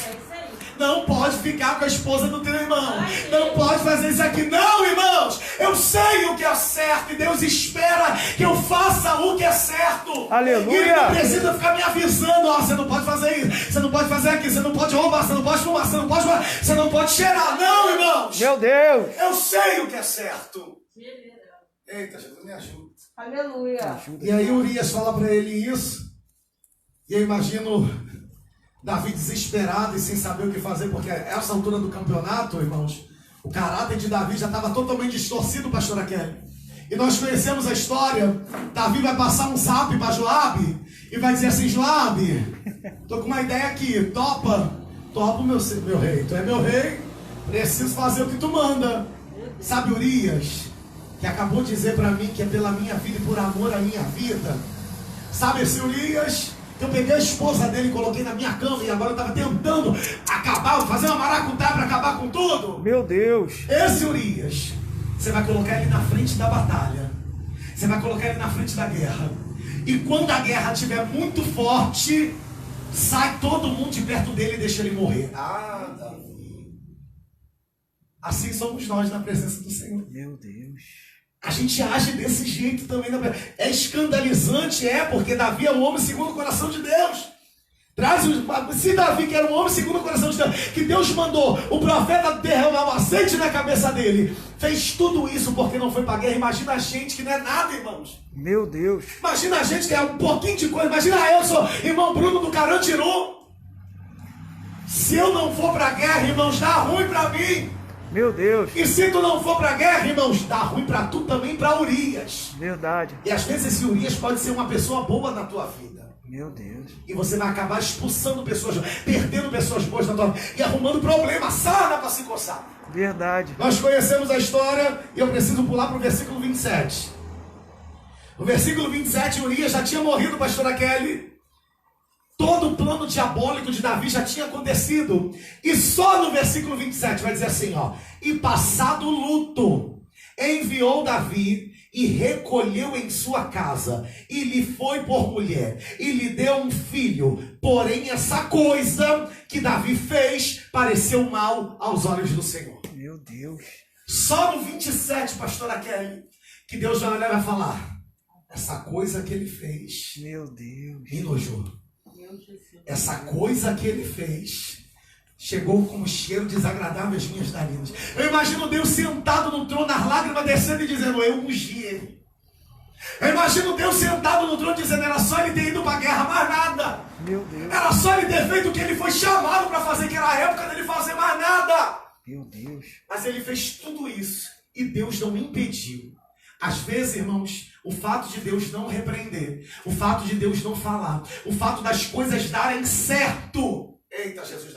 Não pode ficar com a esposa do teu irmão. Não pode fazer isso aqui. Não, irmãos. Eu sei o que é certo. E Deus espera que eu faça o que é certo.
Aleluia.
E Ele não precisa ficar me avisando. Ó, você não pode fazer isso. Você não pode fazer aquilo. Você não pode roubar. Você não pode fumar. Você não pode cheirar. Não, irmãos.
Meu Deus.
Eu sei o que é certo. Eita, Jesus, me ajuda.
Aleluia.
E aí Urias fala para ele isso. E eu imagino Davi desesperado e sem saber o que fazer, porque a essa altura do campeonato, irmãos, o caráter de Davi já estava totalmente distorcido, pastora Kelly. E nós conhecemos a história. Davi vai passar um zap para Joabe e vai dizer assim, Joabe, tô com uma ideia aqui, topa meu rei, tu é meu rei, preciso fazer o que tu manda. Sabe Urias, que acabou de dizer para mim que é pela minha vida e por amor à minha vida. Sabe esse Urias? Eu peguei a esposa dele e coloquei na minha cama e agora eu estava tentando fazer uma maracutá para acabar com tudo.
Meu Deus.
Esse Urias, você vai colocar ele na frente da batalha. Você vai colocar ele na frente da guerra. E quando a guerra estiver muito forte, sai todo mundo de perto dele e deixa ele morrer. Davi. Assim somos nós na presença do Senhor.
Meu Deus.
A gente age desse jeito também. É escandalizante, porque Davi é um homem segundo o coração de Deus. Se Davi, que era um homem segundo o coração de Deus, que Deus mandou o profeta derramar um azeite na cabeça dele, fez tudo isso porque não foi para a guerra. Imagina a gente que não é nada, irmãos.
Meu Deus.
Imagina a gente que é um pouquinho de coisa. Imagina eu, sou irmão Bruno do Carandiru. Se eu não for para a guerra, irmãos, dá ruim para mim.
Meu Deus.
E se tu não for para a guerra, irmãos, dá ruim para tu também, para Urias.
Verdade.
E às vezes esse Urias pode ser uma pessoa boa na tua vida.
Meu Deus.
E você vai acabar expulsando pessoas, perdendo pessoas boas na tua vida e arrumando problema, sarna para se coçar.
Verdade.
Nós conhecemos a história e eu preciso pular para o versículo 27. No versículo 27, Urias já tinha morrido, pastora Kelly. Todo o plano diabólico de Davi já tinha acontecido. E só no versículo 27 vai dizer assim, e passado o luto, enviou Davi e recolheu em sua casa, e lhe foi por mulher, e lhe deu um filho. Porém, essa coisa que Davi fez pareceu mal aos olhos do Senhor.
Meu Deus.
Só no 27, pastora Kelly, que Deus vai olhar e vai falar, essa coisa que ele fez,
meu Deus,
me enojou. Essa coisa que ele fez chegou com um cheiro desagradável às minhas narinas. Eu imagino Deus sentado no trono, as lágrimas descendo e dizendo, eu ungi ele. Eu imagino Deus sentado no trono dizendo, era só ele ter ido para a guerra, mais nada.
Meu Deus.
Era só ele ter feito o que ele foi chamado para fazer, que era a época dele fazer mais nada.
Meu Deus.
Mas ele fez tudo isso e Deus não impediu. Às vezes, irmãos, o fato de Deus não repreender, o fato de Deus não falar, o fato das coisas darem certo, eita Jesus,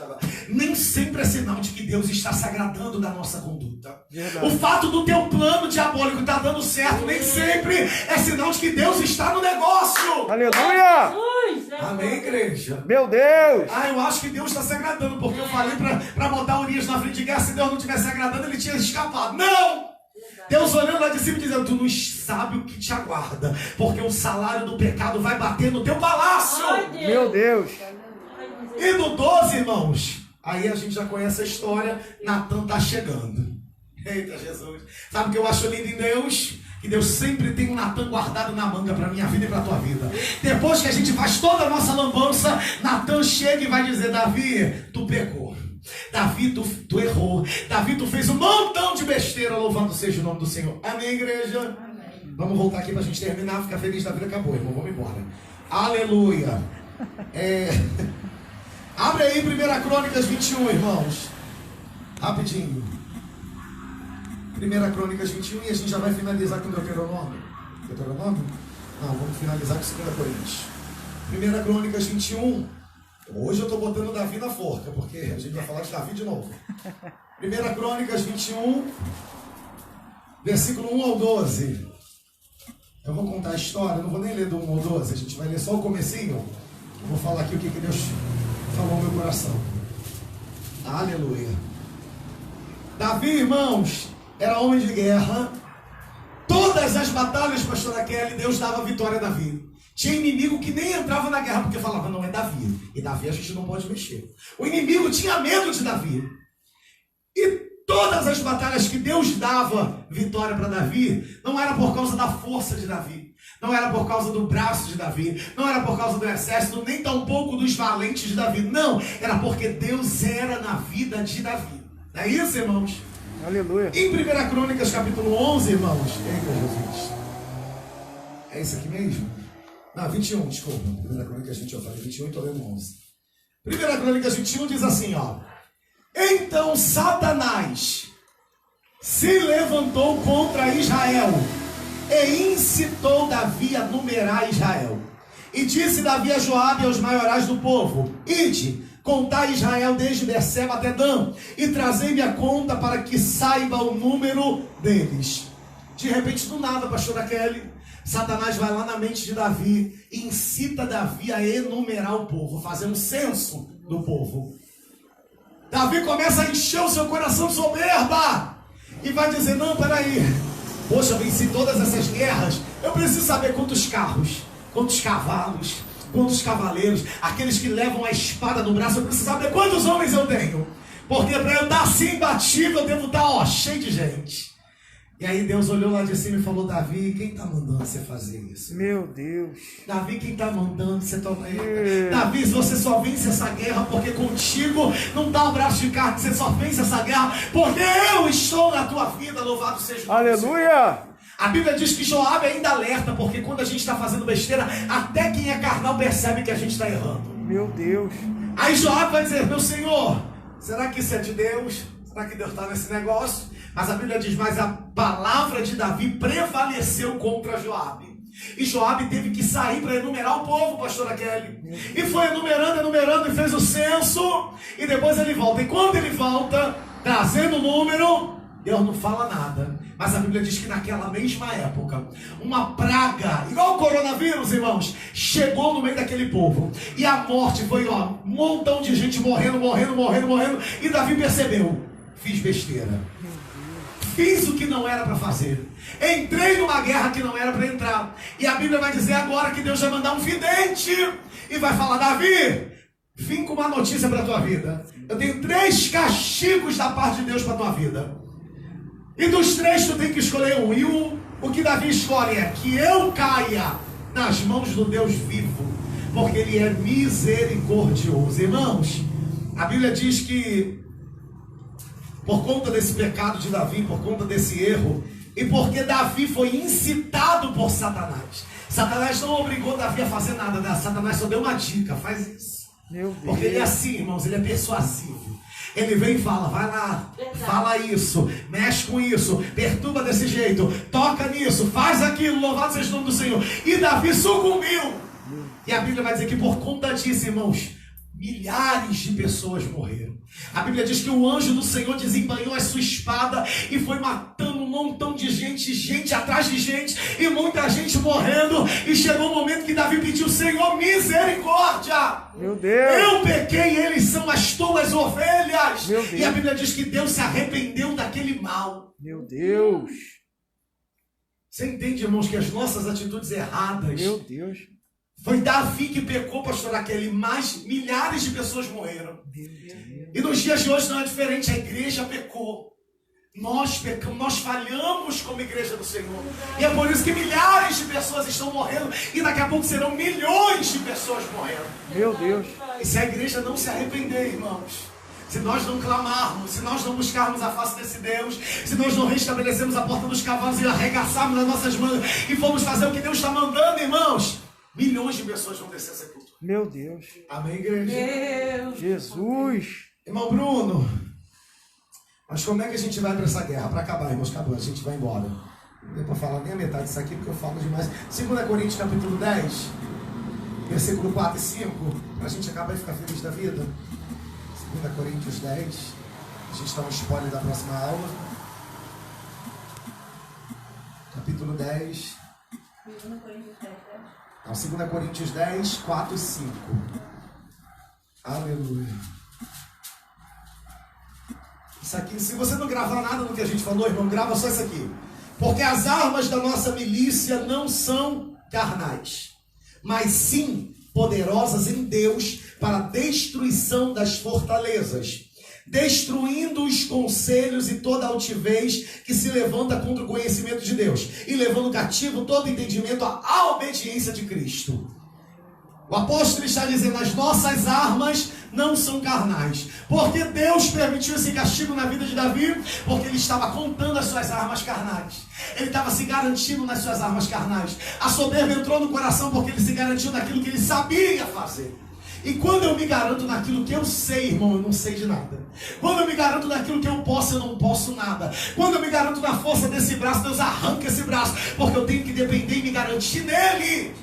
nem sempre é sinal de que Deus está se agradando da nossa conduta. Verdade. O fato do teu plano diabólico estar dando certo, nem sempre é sinal de que Deus está no negócio.
Aleluia!
Amém, igreja?
Meu Deus!
Eu acho que Deus está se agradando, porque eu falei para botar Urias na frente de guerra, se Deus não tivesse se agradando, ele tinha escapado. Não! Deus olhando lá de cima e dizendo, tu não sabe o que te aguarda, porque o salário do pecado vai bater no teu palácio.
Meu Deus.
E no 12, irmãos, aí a gente já conhece a história, Natan está chegando. Eita Jesus. Sabe o que eu acho lindo em Deus? Que Deus sempre tem um Natan guardado na manga para minha vida e para a tua vida. Depois que a gente faz toda a nossa lambança, Natan chega e vai dizer, Davi, tu pecou. Davi, tu errou. Davi, tu fez um montão de besteira. Louvado seja o nome do Senhor. Amém, igreja? Amém. Vamos voltar aqui para a gente terminar. Ficar feliz da vida, acabou, irmão. Vamos embora. Aleluia. Abre aí 1 Crônicas 21, irmãos. Rapidinho. 1 Crônicas 21 e a gente já vai finalizar com Deuteronômio. Deuteronômio? Não, vamos finalizar com 2 Coríntios. 1 Crônicas 21. Hoje eu estou botando Davi na forca, porque a gente vai falar de Davi de novo. 1 Crônicas 21, versículo 1 ao 12. Eu vou contar a história, não vou nem ler do 1 ao 12, a gente vai ler só o comecinho. Eu vou falar aqui o que Deus falou no meu coração. Aleluia. Davi, irmãos, era homem de guerra. Todas as batalhas, pastora Kelly, Deus dava vitória a Davi. Tinha inimigo que nem entrava na guerra porque falava, não, é Davi. E Davi a gente não pode mexer. O inimigo tinha medo de Davi. E todas as batalhas que Deus dava vitória para Davi, não era por causa da força de Davi. Não era por causa do braço de Davi. Não era por causa do exército, nem tampouco dos valentes de Davi. Não, era porque Deus era na vida de Davi. Não é isso, irmãos?
Aleluia.
Em 1 Crônicas, capítulo 11, irmãos. Eita, Jesus. É isso aqui mesmo? Não, 21, desculpa. 1 Crônicas 21, eu falei 21 e estou lendo 11. 1 Crônicas 21 diz assim, ó. Então Satanás se levantou contra Israel e incitou Davi a numerar Israel. E disse Davi a Joabe e aos maiorais do povo, ide, contai Israel desde Berseba até Dan, e trazei-me a conta para que saiba o número deles. De repente, do nada, pastora Kelly, Satanás vai lá na mente de Davi e incita Davi a enumerar o povo, fazer um censo do povo. Davi começa a encher o seu coração de soberba e vai dizer, não, peraí, poxa, eu venci todas essas guerras, eu preciso saber quantos carros, quantos cavalos, quantos cavaleiros, aqueles que levam a espada no braço, eu preciso saber quantos homens eu tenho, porque para eu estar assim imbatível, eu devo estar cheio de gente. E aí Deus olhou lá de cima e falou, Davi, quem está mandando você fazer isso?
Meu Deus.
Davi, quem está mandando você tomar? Davi, você só vence essa guerra porque contigo não dá o braço de carne, você só vence essa guerra porque eu estou na tua vida, louvado seja o nome do Senhor.
Aleluia.
A Bíblia diz que Joabe ainda alerta, porque quando a gente está fazendo besteira, até quem é carnal percebe que a gente está errando.
Meu Deus.
Aí Joabe vai dizer, meu Senhor, será que isso é de Deus? Será que Deus está nesse negócio? Mas a Bíblia diz, mas a palavra de Davi prevaleceu contra Joabe. E Joabe teve que sair para enumerar o povo, pastora Kelly. E foi enumerando e fez o censo. E depois ele volta. E quando ele volta, trazendo o número, Deus não fala nada. Mas a Bíblia diz que naquela mesma época, uma praga, igual o coronavírus, irmãos, chegou no meio daquele povo. E a morte foi, ó, um montão de gente morrendo. E Davi percebeu, fiz besteira. Fiz o que não era para fazer. Entrei numa guerra que não era para entrar. E a Bíblia vai dizer agora que Deus vai mandar um vidente. E vai falar, Davi, vim com uma notícia para a tua vida. Eu tenho 3 castigos da parte de Deus para a tua vida. E dos 3 tu tem que escolher um. E o que Davi escolhe é que eu caia nas mãos do Deus vivo. Porque Ele é misericordioso. Irmãos, a Bíblia diz que por conta desse pecado de Davi, por conta desse erro, e porque Davi foi incitado por Satanás. Satanás não obrigou Davi a fazer nada, né? Satanás só deu uma dica, faz isso.
Meu Deus.
Porque ele é assim, irmãos, ele é persuasivo. Ele vem e fala, vai lá, fala isso, mexe com isso, perturba desse jeito, toca nisso, faz aquilo, louvado seja o nome do Senhor. E Davi sucumbiu. E a Bíblia vai dizer que por conta disso, irmãos, milhares de pessoas morreram. A Bíblia diz que o anjo do Senhor desembanhou a sua espada e foi matando um montão de gente, gente atrás de gente, e muita gente morrendo. E chegou o momento que Davi pediu, Senhor, misericórdia.
Meu Deus.
Eu pequei, eles são as tuas ovelhas.
Meu Deus.
E a Bíblia diz que Deus se arrependeu daquele mal.
Meu Deus.
Você entende, irmãos, que as nossas atitudes erradas,
Meu Deus.
foi Davi que pecou, pastor Aquele, mas milhares de pessoas morreram. E nos dias de hoje não é diferente, a igreja pecou. Nós pecamos, nós falhamos como igreja do Senhor. E é por isso que milhares de pessoas estão morrendo. E daqui a pouco serão milhões de pessoas morrendo.
Meu Deus.
E se a igreja não se arrepender, irmãos, se nós não clamarmos, se nós não buscarmos a face desse Deus, se nós não restabelecemos a porta dos cavalos e arregaçarmos as nossas mãos e formos fazer o que Deus está mandando, irmãos, milhões de pessoas vão descer a sepultura.
Meu Deus.
Amém, igreja?
Deus.
Jesus.
Irmão Bruno, mas como é que a gente vai para essa guerra? Para acabar, irmãos, acabou, a gente vai embora. Não deu para falar nem a metade disso aqui, porque eu falo demais. 2 Coríntios, capítulo 10, versículo 4 e 5, para a gente acabar e ficar feliz da vida. 2 Coríntios 10, a gente dá um spoiler da próxima aula. Capítulo 10. Não, 2 Coríntios 10, 4 e 5. Aleluia. Isso aqui, se você não gravar nada do que a gente falou, irmão, grava só isso aqui. Porque as armas da nossa milícia não são carnais, mas sim poderosas em Deus para a destruição das fortalezas, destruindo os conselhos e toda altivez que se levanta contra o conhecimento de Deus, e levando cativo todo entendimento à obediência de Cristo. O apóstolo está dizendo, as nossas armas não são carnais. Porque Deus permitiu esse castigo na vida de Davi? Porque ele estava contando as suas armas carnais. Ele estava se garantindo nas suas armas carnais. A soberba entrou no coração porque ele se garantiu naquilo que ele sabia fazer. E quando eu me garanto naquilo que eu sei, irmão, eu não sei de nada. Quando eu me garanto naquilo que eu posso, eu não posso nada. Quando eu me garanto na força desse braço, Deus arranca esse braço. Porque eu tenho que depender e me garantir nele.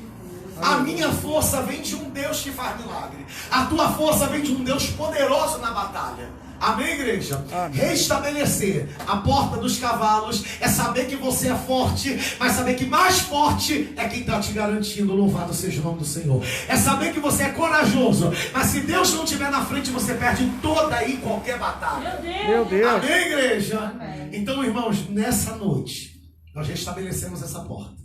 A minha força vem de um Deus que faz milagre. A tua força vem de um Deus poderoso na batalha. Amém, igreja? Amém. Restabelecer a porta dos cavalos é saber que você é forte, mas saber que mais forte é quem está te garantindo. Louvado seja o nome do Senhor. É saber que você é corajoso, mas se Deus não estiver na frente, você perde toda e qualquer batalha.
Meu Deus.
Amém, igreja?
Amém.
Então, irmãos, nessa noite nós restabelecemos essa porta.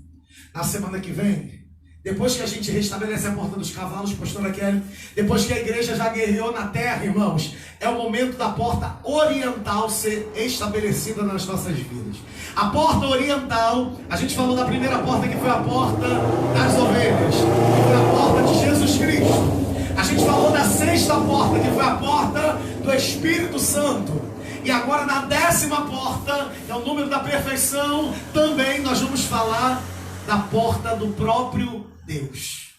Na semana que vem, depois que a gente restabelece a porta dos cavalos, pastora Kelly, depois que a igreja já guerreou na terra, irmãos, é o momento da porta oriental ser estabelecida nas nossas vidas. A porta oriental, a gente falou da primeira porta, que foi a porta das ovelhas, que foi a porta de Jesus Cristo. A gente falou da sexta porta, que foi a porta do Espírito Santo. E agora na 10ª porta, que é o número da perfeição, também nós vamos falar da porta do próprio Deus.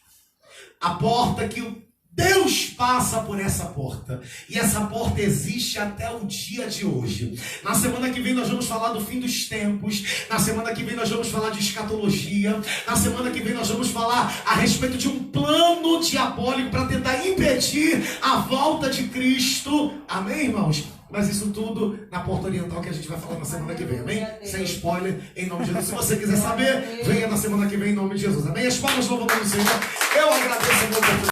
A porta que Deus passa por essa porta. E essa porta existe até o dia de hoje. Na semana que vem nós vamos falar do fim dos tempos. Na semana que vem nós vamos falar de escatologia. Na semana que vem nós vamos falar a respeito de um plano diabólico para tentar impedir a volta de Cristo. Amém, irmãos? Mas isso tudo na porta oriental que a gente vai falar na semana que vem, amém? Sem spoiler, em nome de Jesus. Se você quiser saber, venha na semana que vem em nome de Jesus, amém? As palmas louvam o nome do Senhor. Eu agradeço a minha oportunidade.